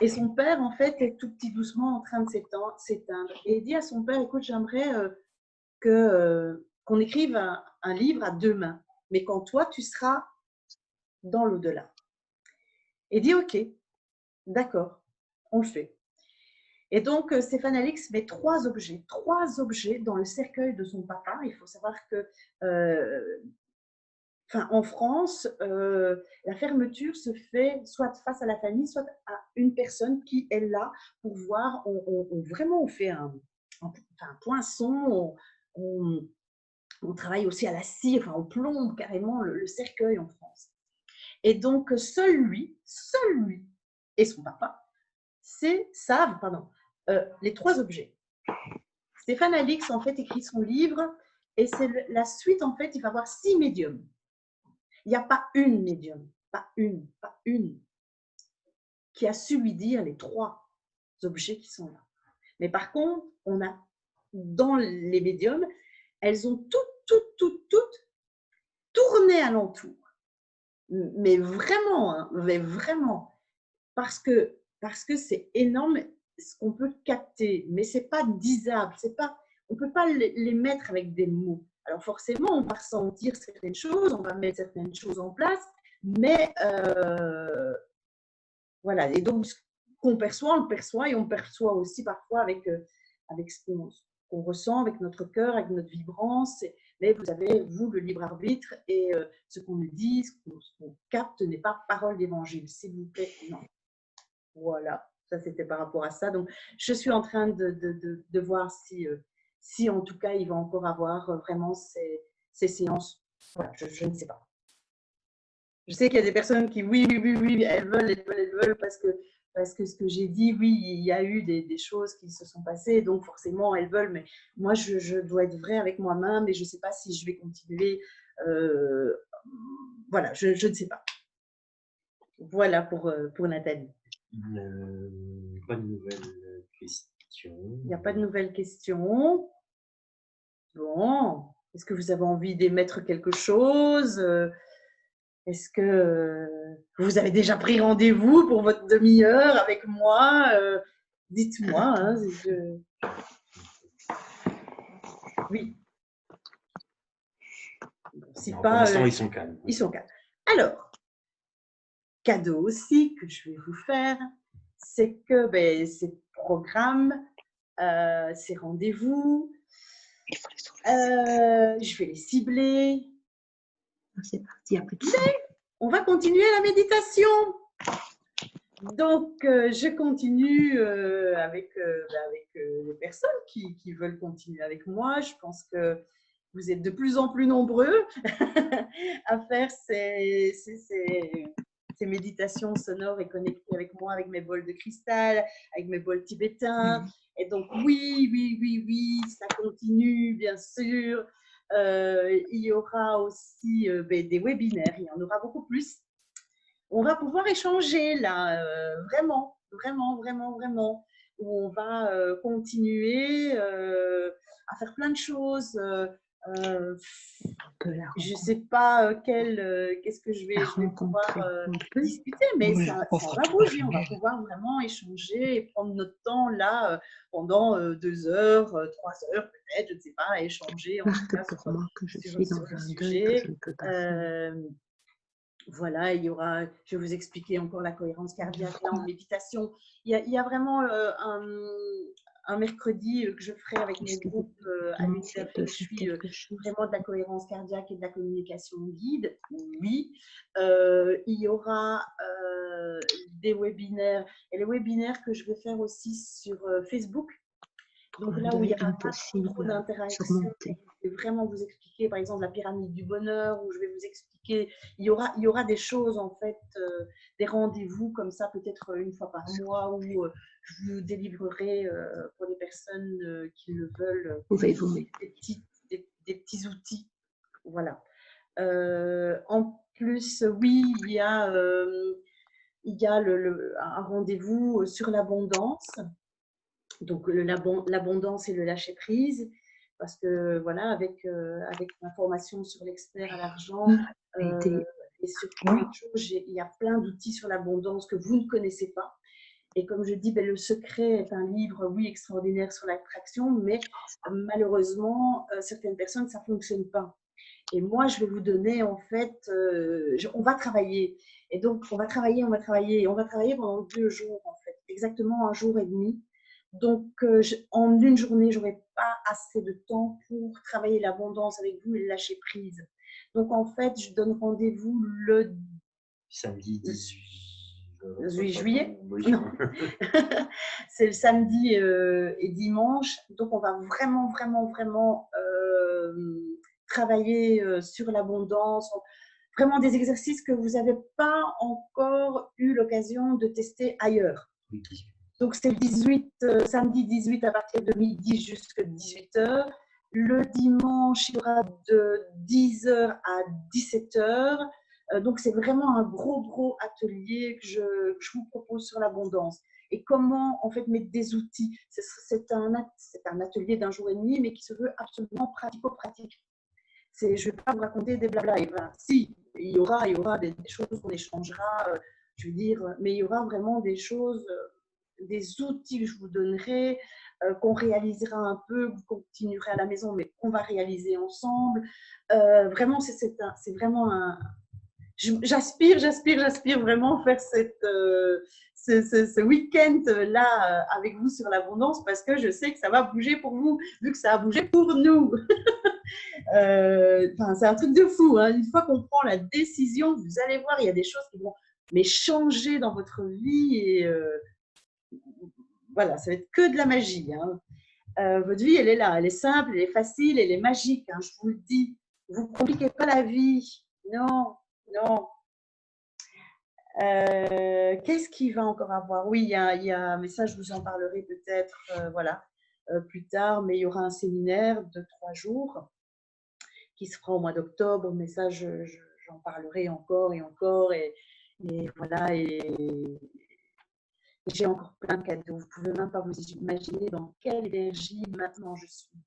Et son père en fait est tout petit doucement en train de s'éteindre. Et il dit à son père, écoute, j'aimerais qu'on écrive un livre à 2 mains, mais quand toi tu seras dans l'au-delà. Et il dit ok, d'accord, on le fait. Et donc, Stéphane Alix met trois objets dans le cercueil de son papa. Il faut savoir que, en France, la fermeture se fait soit face à la famille, soit à une personne qui est là pour voir. Vraiment, on fait un poinçon, on travaille aussi à la cire, on plombe carrément le cercueil en France. Et donc, seul lui et son papa savent les trois objets. Stéphane Alix, en fait, écrit son livre et c'est la suite, en fait, il va avoir 6 médiums. Il n'y a pas une médium, pas une, qui a su lui dire les trois objets qui sont là. Mais par contre, on a, dans les médiums, elles ont toutes tourné alentour. Mais vraiment, parce que c'est énorme ce qu'on peut capter, mais c'est pas disable, on peut pas les mettre avec des mots. Alors forcément, on va ressentir certaines choses, on va mettre certaines choses en place, mais voilà. Et donc, ce qu'on perçoit, on le perçoit, et on perçoit aussi parfois avec ce qu'on ressent, avec notre cœur, avec notre vibrance. Mais vous avez, vous, le libre arbitre, et ce qu'on nous dit, ce qu'on capte n'est pas parole d'évangile, s'il vous plaît, non. Voilà, ça c'était par rapport à ça. Donc, je suis en train de voir si en tout cas, il va encore avoir vraiment ces séances. Voilà, je ne sais pas. Je sais qu'il y a des personnes qui, oui, elles veulent, parce que ce que j'ai dit, oui, il y a eu des choses qui se sont passées, donc forcément, elles veulent. Mais moi, je dois être vraie avec moi-même et je ne sais pas si je vais continuer. Voilà, je ne sais pas. Voilà pour Nathalie. Pas de nouvelles questions. Il n'y a pas de nouvelles questions. Bon, est-ce que vous avez envie d'émettre quelque chose? Est-ce que vous avez déjà pris rendez-vous pour votre demi-heure avec moi? Dites-moi. Hein, Oui. Si Non, pas, pour l'instant, ils sont calmes. Ils sont calmes. Alors, cadeau aussi que je vais vous faire, c'est que ces programmes, ces rendez-vous, je vais les cibler. C'est parti, après tout. On va continuer la méditation. Donc, je continue avec les personnes qui veulent continuer avec moi. Je pense que vous êtes de plus en plus nombreux à faire ces méditations sonores et connectées avec moi, avec mes bols de cristal, avec mes bols tibétains. Et donc, oui, ça continue, bien sûr. Il y aura aussi des webinaires, il y en aura beaucoup plus. On va pouvoir échanger là, vraiment, où on va continuer à faire plein de choses. Je ne sais pas qu'est-ce que je vais pouvoir discuter, mais ça va bouger. On va pouvoir vraiment échanger et prendre notre temps là pendant 2 heures, 3 heures peut-être, je ne sais pas, à échanger en tout cas sur le sujet. Voilà, je vais vous expliquer encore la cohérence cardiaque là en méditation. Il y a vraiment un mercredi que je ferai avec mes groupes à l'univers où je suis vraiment de la cohérence cardiaque et de la communication guide. Oui, il y aura des webinaires, et les webinaires que je vais faire aussi sur Facebook. Donc là où il y aura pas trop d'interaction, je vais vraiment vous expliquer, par exemple, la pyramide du bonheur, où je vais vous expliquer, il y aura des choses, en fait, des rendez-vous comme ça, peut-être une fois par mois, où je vous délivrerai pour les personnes qui le veulent, des petits outils. Voilà. En plus, oui, il y a un rendez-vous sur l'abondance. Donc, l'abondance et le lâcher-prise, parce que voilà, avec ma formation sur l'expert à l'argent et sur plein de choses, il y a plein d'outils sur l'abondance que vous ne connaissez pas. Et comme je dis, Le Secret est un livre, oui, extraordinaire sur l'attraction, mais malheureusement, certaines personnes, ça ne fonctionne pas. Et moi, je vais vous donner, en fait, on va travailler. Et donc, on va travailler pendant 2 jours, en fait, exactement 1 jour et demi. Donc, en une journée, je n'aurai pas assez de temps pour travailler l'abondance avec vous et le lâcher prise. Donc, en fait, je donne rendez-vous le Samedi 18 juillet. Oui. Non, c'est le samedi et dimanche. Donc, on va vraiment, vraiment, vraiment travailler sur l'abondance. Vraiment des exercices que vous n'avez pas encore eu l'occasion de tester ailleurs. Oui. Donc, c'est samedi 18 à partir de midi jusqu'à 18h. Le dimanche, il y aura de 10h à 17h. Donc, c'est vraiment un gros atelier que je vous propose sur l'abondance. Et comment, en fait, mettre des outils. C'est un atelier d'1 jour et demi, mais qui se veut absolument pratico-pratique. Je ne vais pas vous raconter des blabla. Et ben, si, il y aura des choses qu'on échangera, je veux dire, mais il y aura vraiment des choses, des outils que je vous donnerai, qu'on réalisera un peu, vous continuerez à la maison, mais qu'on va réaliser ensemble. Vraiment, c'est vraiment un. J'aspire vraiment faire ce week-end-là avec vous sur l'abondance parce que je sais que ça va bouger pour vous, vu que ça a bougé pour nous. C'est un truc de fou. Hein. Une fois qu'on prend la décision, vous allez voir, il y a des choses qui vont changer dans votre vie et voilà, ça va être que de la magie. Hein. Votre vie, elle est là, elle est simple, elle est facile, elle est magique. Hein, je vous le dis. Vous ne compliquez pas la vie. Non. Qu'est-ce qu'il va encore avoir? Oui, il y a, mais ça, je vous en parlerai peut-être plus tard, mais il y aura un séminaire de 3 jours qui se fera au mois d'octobre, mais ça, j'en parlerai encore et encore. Et voilà, et j'ai encore plein de cadeaux. Vous ne pouvez même pas vous imaginer dans quelle énergie maintenant je suis.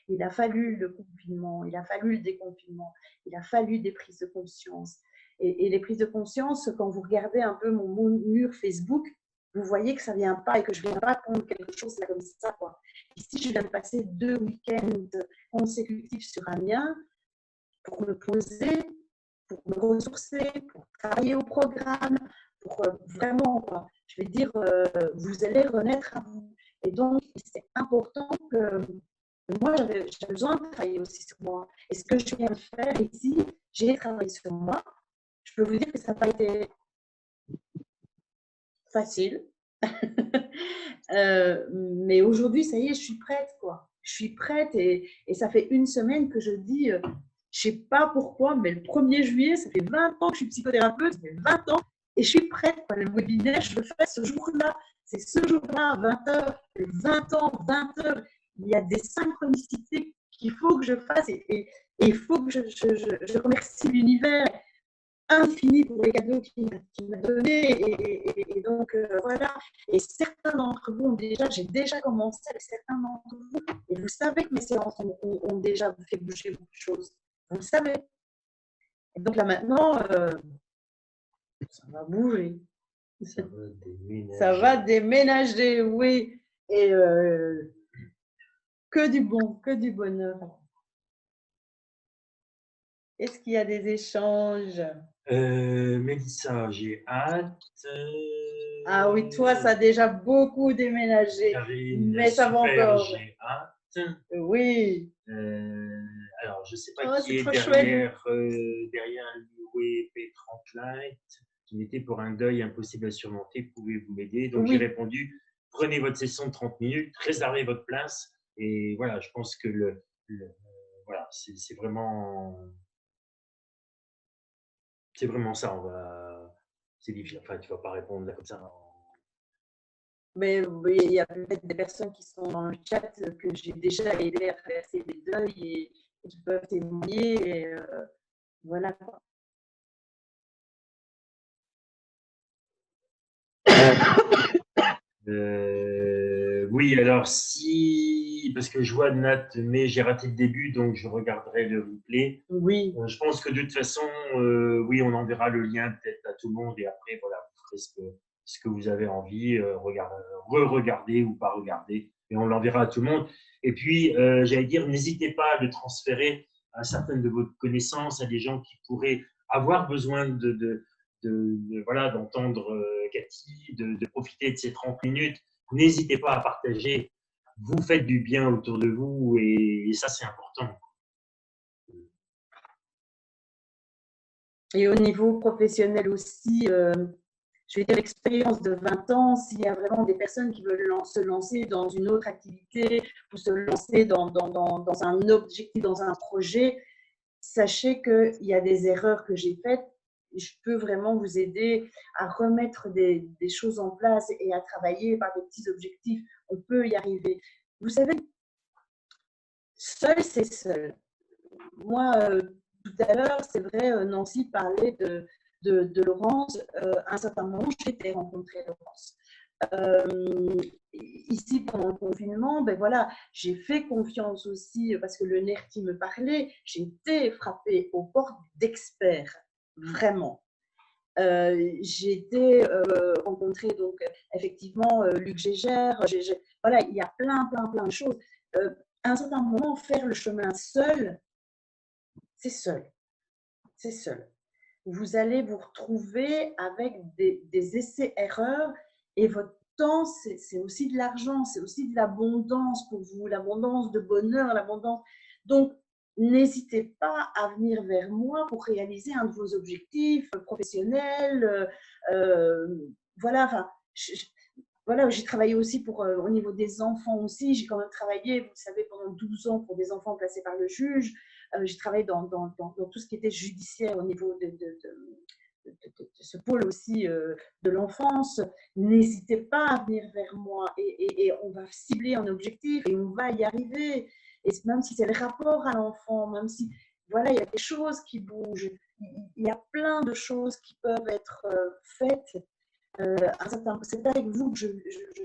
Il a fallu le confinement, il a fallu le déconfinement, il a fallu des prises de conscience. Et les prises de conscience, quand vous regardez un peu mon mur Facebook, vous voyez que ça ne vient pas et que je ne viens pas prendre quelque chose là comme ça. Quoi. Ici, je viens de passer 2 week-ends consécutifs sur Amiens pour me poser, pour me ressourcer, pour travailler au programme, pour vraiment, quoi, je vais dire, vous allez renaître à vous. Et donc, c'est important que moi, j'avais besoin de travailler aussi sur moi. Et ce que je viens de faire ici, j'ai travaillé sur moi. Je peux vous dire que ça n'a pas été facile. Mais aujourd'hui, ça y est, je suis prête, quoi. Je suis prête et ça fait 1 semaine que je dis, je ne sais pas pourquoi, mais le 1er juillet, ça fait 20 ans que je suis psychothérapeute, ça fait 20 ans et je suis prête. Quoi. Le webinaire, je le fais ce jour-là. C'est ce jour-là, 20h, 20 ans, 20h. Il y a des synchronicités qu'il faut que je fasse et il faut que je remercie l'univers infini pour les cadeaux qu'il m'a donnés. Et donc, voilà. Et certains d'entre vous j'ai déjà commencé avec certains d'entre vous. Et vous savez que mes séances ont déjà fait bouger beaucoup de choses. Vous le savez. Et donc là, maintenant, ça va bouger. Ça va déménager, oui. Et que du bon, que du bonheur. Est-ce qu'il y a des échanges? Mélissa, j'ai hâte. Ah oui, toi, ça a déjà beaucoup déménagé. Karine, mais ça va super, encore. j'ai hâte. Oui. Alors, je ne sais pas qui est derrière l'UE P30 Light, qui m'était pour un deuil impossible à surmonter. Pouvez-vous m'aider? Donc, j'ai répondu, prenez votre session de 30 minutes, réservez votre place. Et voilà, je pense que voilà, c'est vraiment ça. C'est difficile. Enfin, tu ne vas pas répondre là comme ça. Mais oui, il y a peut-être des personnes qui sont dans le chat que j'ai déjà aidé à traverser des deuils et qui peuvent témoigner. Et voilà. Oui, alors parce que je vois Nat, mais j'ai raté le début, donc je regarderai le replay. Oui. Je pense que de toute façon, oui, on enverra le lien peut-être à tout le monde et après, voilà, vous ferez ce que vous avez envie, re-regarder ou pas regarder, et on l'enverra à tout le monde. Et puis, j'allais dire, n'hésitez pas à le transférer à certaines de vos connaissances, à des gens qui pourraient avoir besoin voilà, d'entendre Cathy, de profiter de ces 30 minutes. n'hésitez pas à partager. Vous faites du bien autour de vous et ça, c'est important. Et au niveau professionnel aussi, je vais dire l'expérience de 20 ans, s'il y a vraiment des personnes qui veulent se lancer dans une autre activité ou se lancer dans un objectif, dans un projet, sachez qu'il y a des erreurs que j'ai faites. Je peux vraiment vous aider à remettre des choses en place et à travailler par des petits objectifs. On peut y arriver. Vous savez, seul, c'est seul. Moi, tout à l'heure, c'est vrai, Nancy parlait de Laurence. À un certain moment, j'ai rencontré Laurence. Ici, pendant le confinement, ben voilà, j'ai fait confiance aussi parce que le nerf qui me parlait, j'ai été frappée aux portes d'experts, vraiment. J'ai été rencontrer donc effectivement Luc Gégère. Voilà, il y a plein de choses. À un certain moment, faire le chemin seul, c'est seul. C'est seul. Vous allez vous retrouver avec des essais-erreurs et votre temps, c'est aussi de l'argent, c'est aussi de l'abondance pour vous, l'abondance de bonheur, l'abondance. Donc, n'hésitez pas à venir vers moi pour réaliser un de vos objectifs professionnels. Voilà, enfin, voilà, j'ai travaillé aussi pour, au niveau des enfants aussi. J'ai quand même travaillé, vous savez, pendant 12 ans pour des enfants placés par le juge. J'ai travaillé dans tout ce qui était judiciaire au niveau de ce pôle aussi de l'enfance. N'hésitez pas à venir vers moi et on va cibler un objectif et on va y arriver. Et même si c'est le rapport à l'enfant, même si, voilà, il y a des choses qui bougent, il y a plein de choses qui peuvent être faites. C'est avec vous que je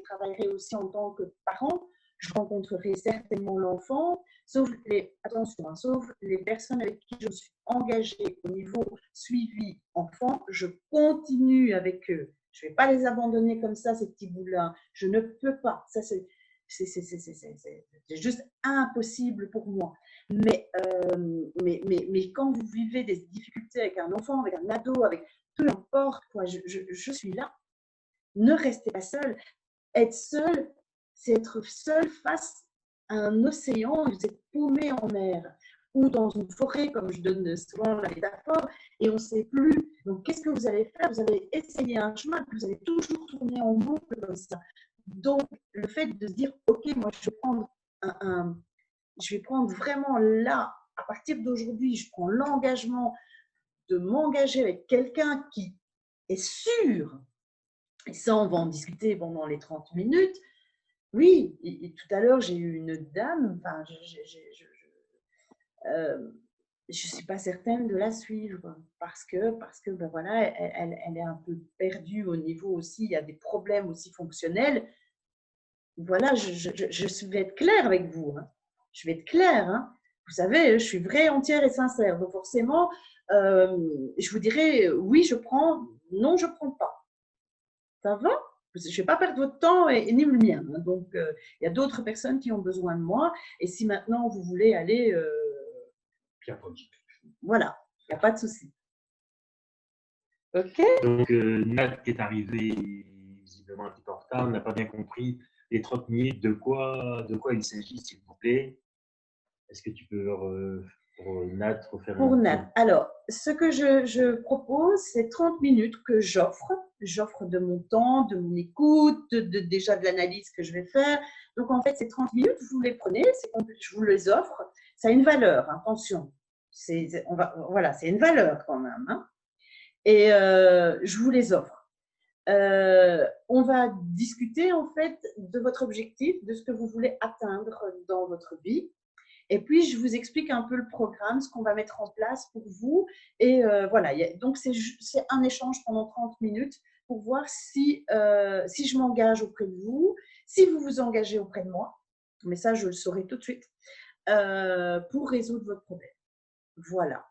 travaillerai aussi en tant que parent. Je rencontrerai certainement l'enfant, sauf les personnes avec qui je suis engagée au niveau suivi enfant, je continue avec eux. Je ne vais pas les abandonner comme ça, ces petits bouts-là. Je ne peux pas. Ça, c'est juste impossible pour moi. Mais quand vous vivez des difficultés avec un enfant, avec un ado, avec peu importe quoi, je suis là. Ne restez pas seul. Être seul, c'est être seul face à un océan, vous êtes paumé en mer ou dans une forêt, comme je donne souvent la métaphore, et on ne sait plus. Donc, qu'est-ce que vous allez faire? Vous allez essayer un chemin, vous allez toujours tourner en boucle comme ça. Donc, le fait de se dire, OK, moi, je vais prendre vraiment là, à partir d'aujourd'hui, je prends l'engagement de m'engager avec quelqu'un qui est sûr. Et ça, on va en discuter pendant les 30 minutes. Oui, et tout à l'heure, j'ai eu une dame, enfin, je suis pas certaine de la suivre parce que ben voilà, elle est un peu perdue au niveau aussi, il y a des problèmes aussi fonctionnels. Voilà, je vais être claire avec vous. Hein. Je vais être claire. Hein. Vous savez, je suis vraie, entière et sincère. Donc forcément, je vous dirais oui, je prends, non, je prends pas. Ça va? Je ne vais pas perdre votre temps et ni le mien. Hein. Donc, il y a d'autres personnes qui ont besoin de moi. Et si maintenant vous voulez aller, voilà, il n'y a pas de souci. OK? Donc, Nat qui est arrivé visiblement un petit peu en retard, n'a pas bien compris les 30 minutes de quoi il s'agit, s'il vous plaît. Est-ce que tu peux pour Nat refaire Pour Nat. Alors, ce que je propose, c'est 30 minutes que j'offre. J'offre de mon temps, de mon écoute, déjà de l'analyse que je vais faire. Donc, en fait, ces 30 minutes, vous les prenez, je vous les offre. Ça a une valeur, hein, attention. Voilà, c'est une valeur quand même. Hein. Et je vous les offre. On va discuter en fait de votre objectif, de ce que vous voulez atteindre dans votre vie. Et puis, je vous explique un peu le programme, ce qu'on va mettre en place pour vous. Et voilà, donc c'est un échange pendant 30 minutes pour voir si je m'engage auprès de vous, si vous vous engagez auprès de moi, mais ça, je le saurai tout de suite, pour résoudre votre problème. Voilà.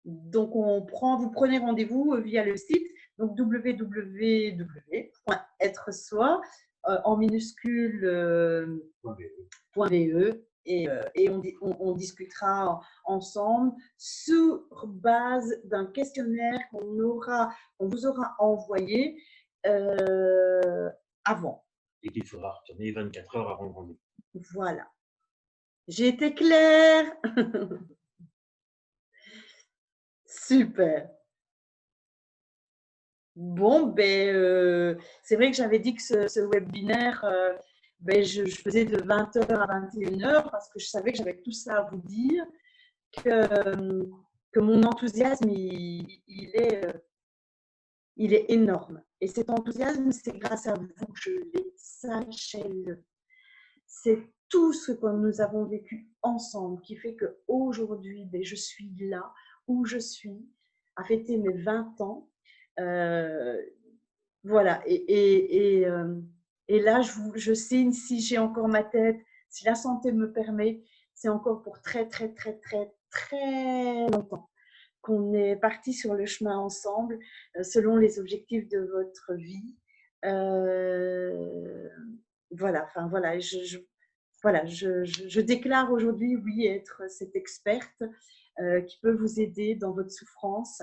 Donc, vous prenez rendez-vous via le site, donc www.être-soi en minuscule .be. Et on discutera ensemble sur base d'un questionnaire qu'on vous aura envoyé avant. et qu'il faudra retourner 24 heures avant le rendez-vous. Voilà. J'ai été claire. Super. Bon, ben, c'est vrai que j'avais dit que ce webinaire, ben, je faisais de 20 h à 21 h parce que je savais que j'avais tout ça à vous dire, que mon enthousiasme, il est énorme. Et cet enthousiasme, c'est grâce à vous que je l'ai, sachez-le. C'est tout ce que nous avons vécu ensemble qui fait qu'aujourd'hui, ben, je suis là où je suis, à fêter mes 20 ans. Voilà, et là, je signe, si j'ai encore ma tête, si la santé me permet, c'est encore pour très, très, très, très, très longtemps qu'on est parti sur le chemin ensemble, selon les objectifs de votre vie. Voilà, enfin voilà, je déclare aujourd'hui, oui, être cette experte qui peut vous aider dans votre souffrance,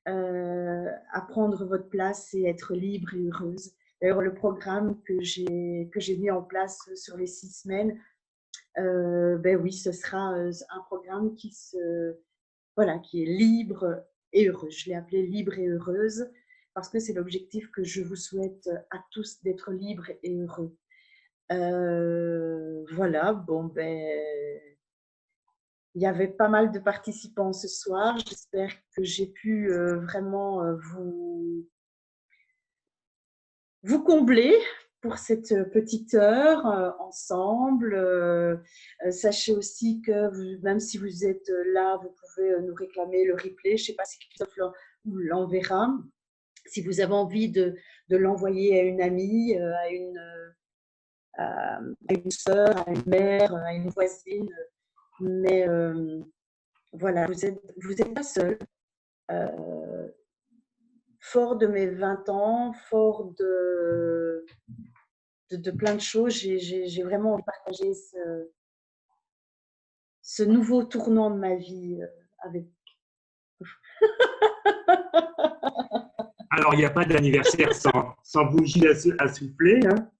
à prendre votre place et être libre et heureuse. D'ailleurs, le programme que j'ai mis en place sur les 6 semaines, ben oui, ce sera un programme qui est libre et heureuse. Je l'ai appelé libre et heureuse parce que c'est l'objectif que je vous souhaite à tous, d'être libre et heureux. Voilà, bon ben, il y avait pas mal de participants ce soir. J'espère que j'ai pu vraiment vous combler pour cette petite heure ensemble. Sachez aussi que même si vous êtes là, vous pouvez nous réclamer le replay. Je ne sais pas si Christophe l'enverra. Si vous avez envie de l'envoyer à une amie, à une sœur, à une mère, à une voisine. Mais voilà, vous êtes pas seul. Fort de mes 20 ans, fort de plein de choses, j'ai vraiment envie de partager ce nouveau tournant de ma vie avec vous. Alors, il n'y a pas d'anniversaire sans bougie à souffler. Hein.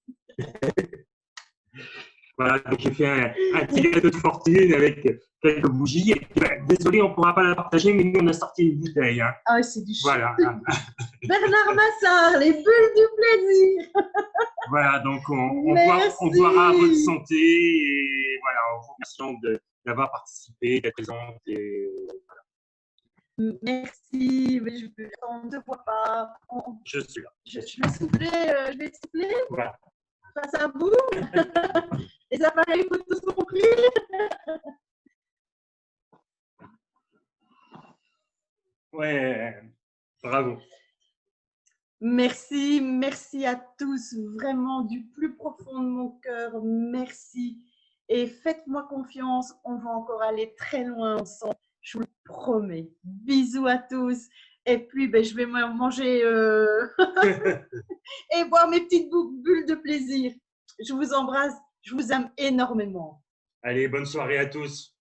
Voilà, donc j'ai fait un petit gâteau de fortune avec quelques bougies. Et, désolé, on ne pourra pas la partager, mais nous, on a sorti une bouteille. Hein. Ah, c'est du chou. Voilà. Bernard Massard, les bulles du plaisir. Voilà, donc on boira à votre santé. Et voilà, en vous remerciant d'avoir participé, d'être présente. Et, voilà. Merci, mais on ne te voit pas. Je suis là. Je vais souffler. Voilà. Face à vous. Les appareils photos sont compris. Ouais, bravo. Merci à tous, vraiment du plus profond de mon cœur, merci. Et faites-moi confiance, on va encore aller très loin ensemble, je vous le promets. Bisous à tous. Et puis, ben, je vais manger et boire mes petites bulles de plaisir. Je vous embrasse, je vous aime énormément. Allez, bonne soirée à tous.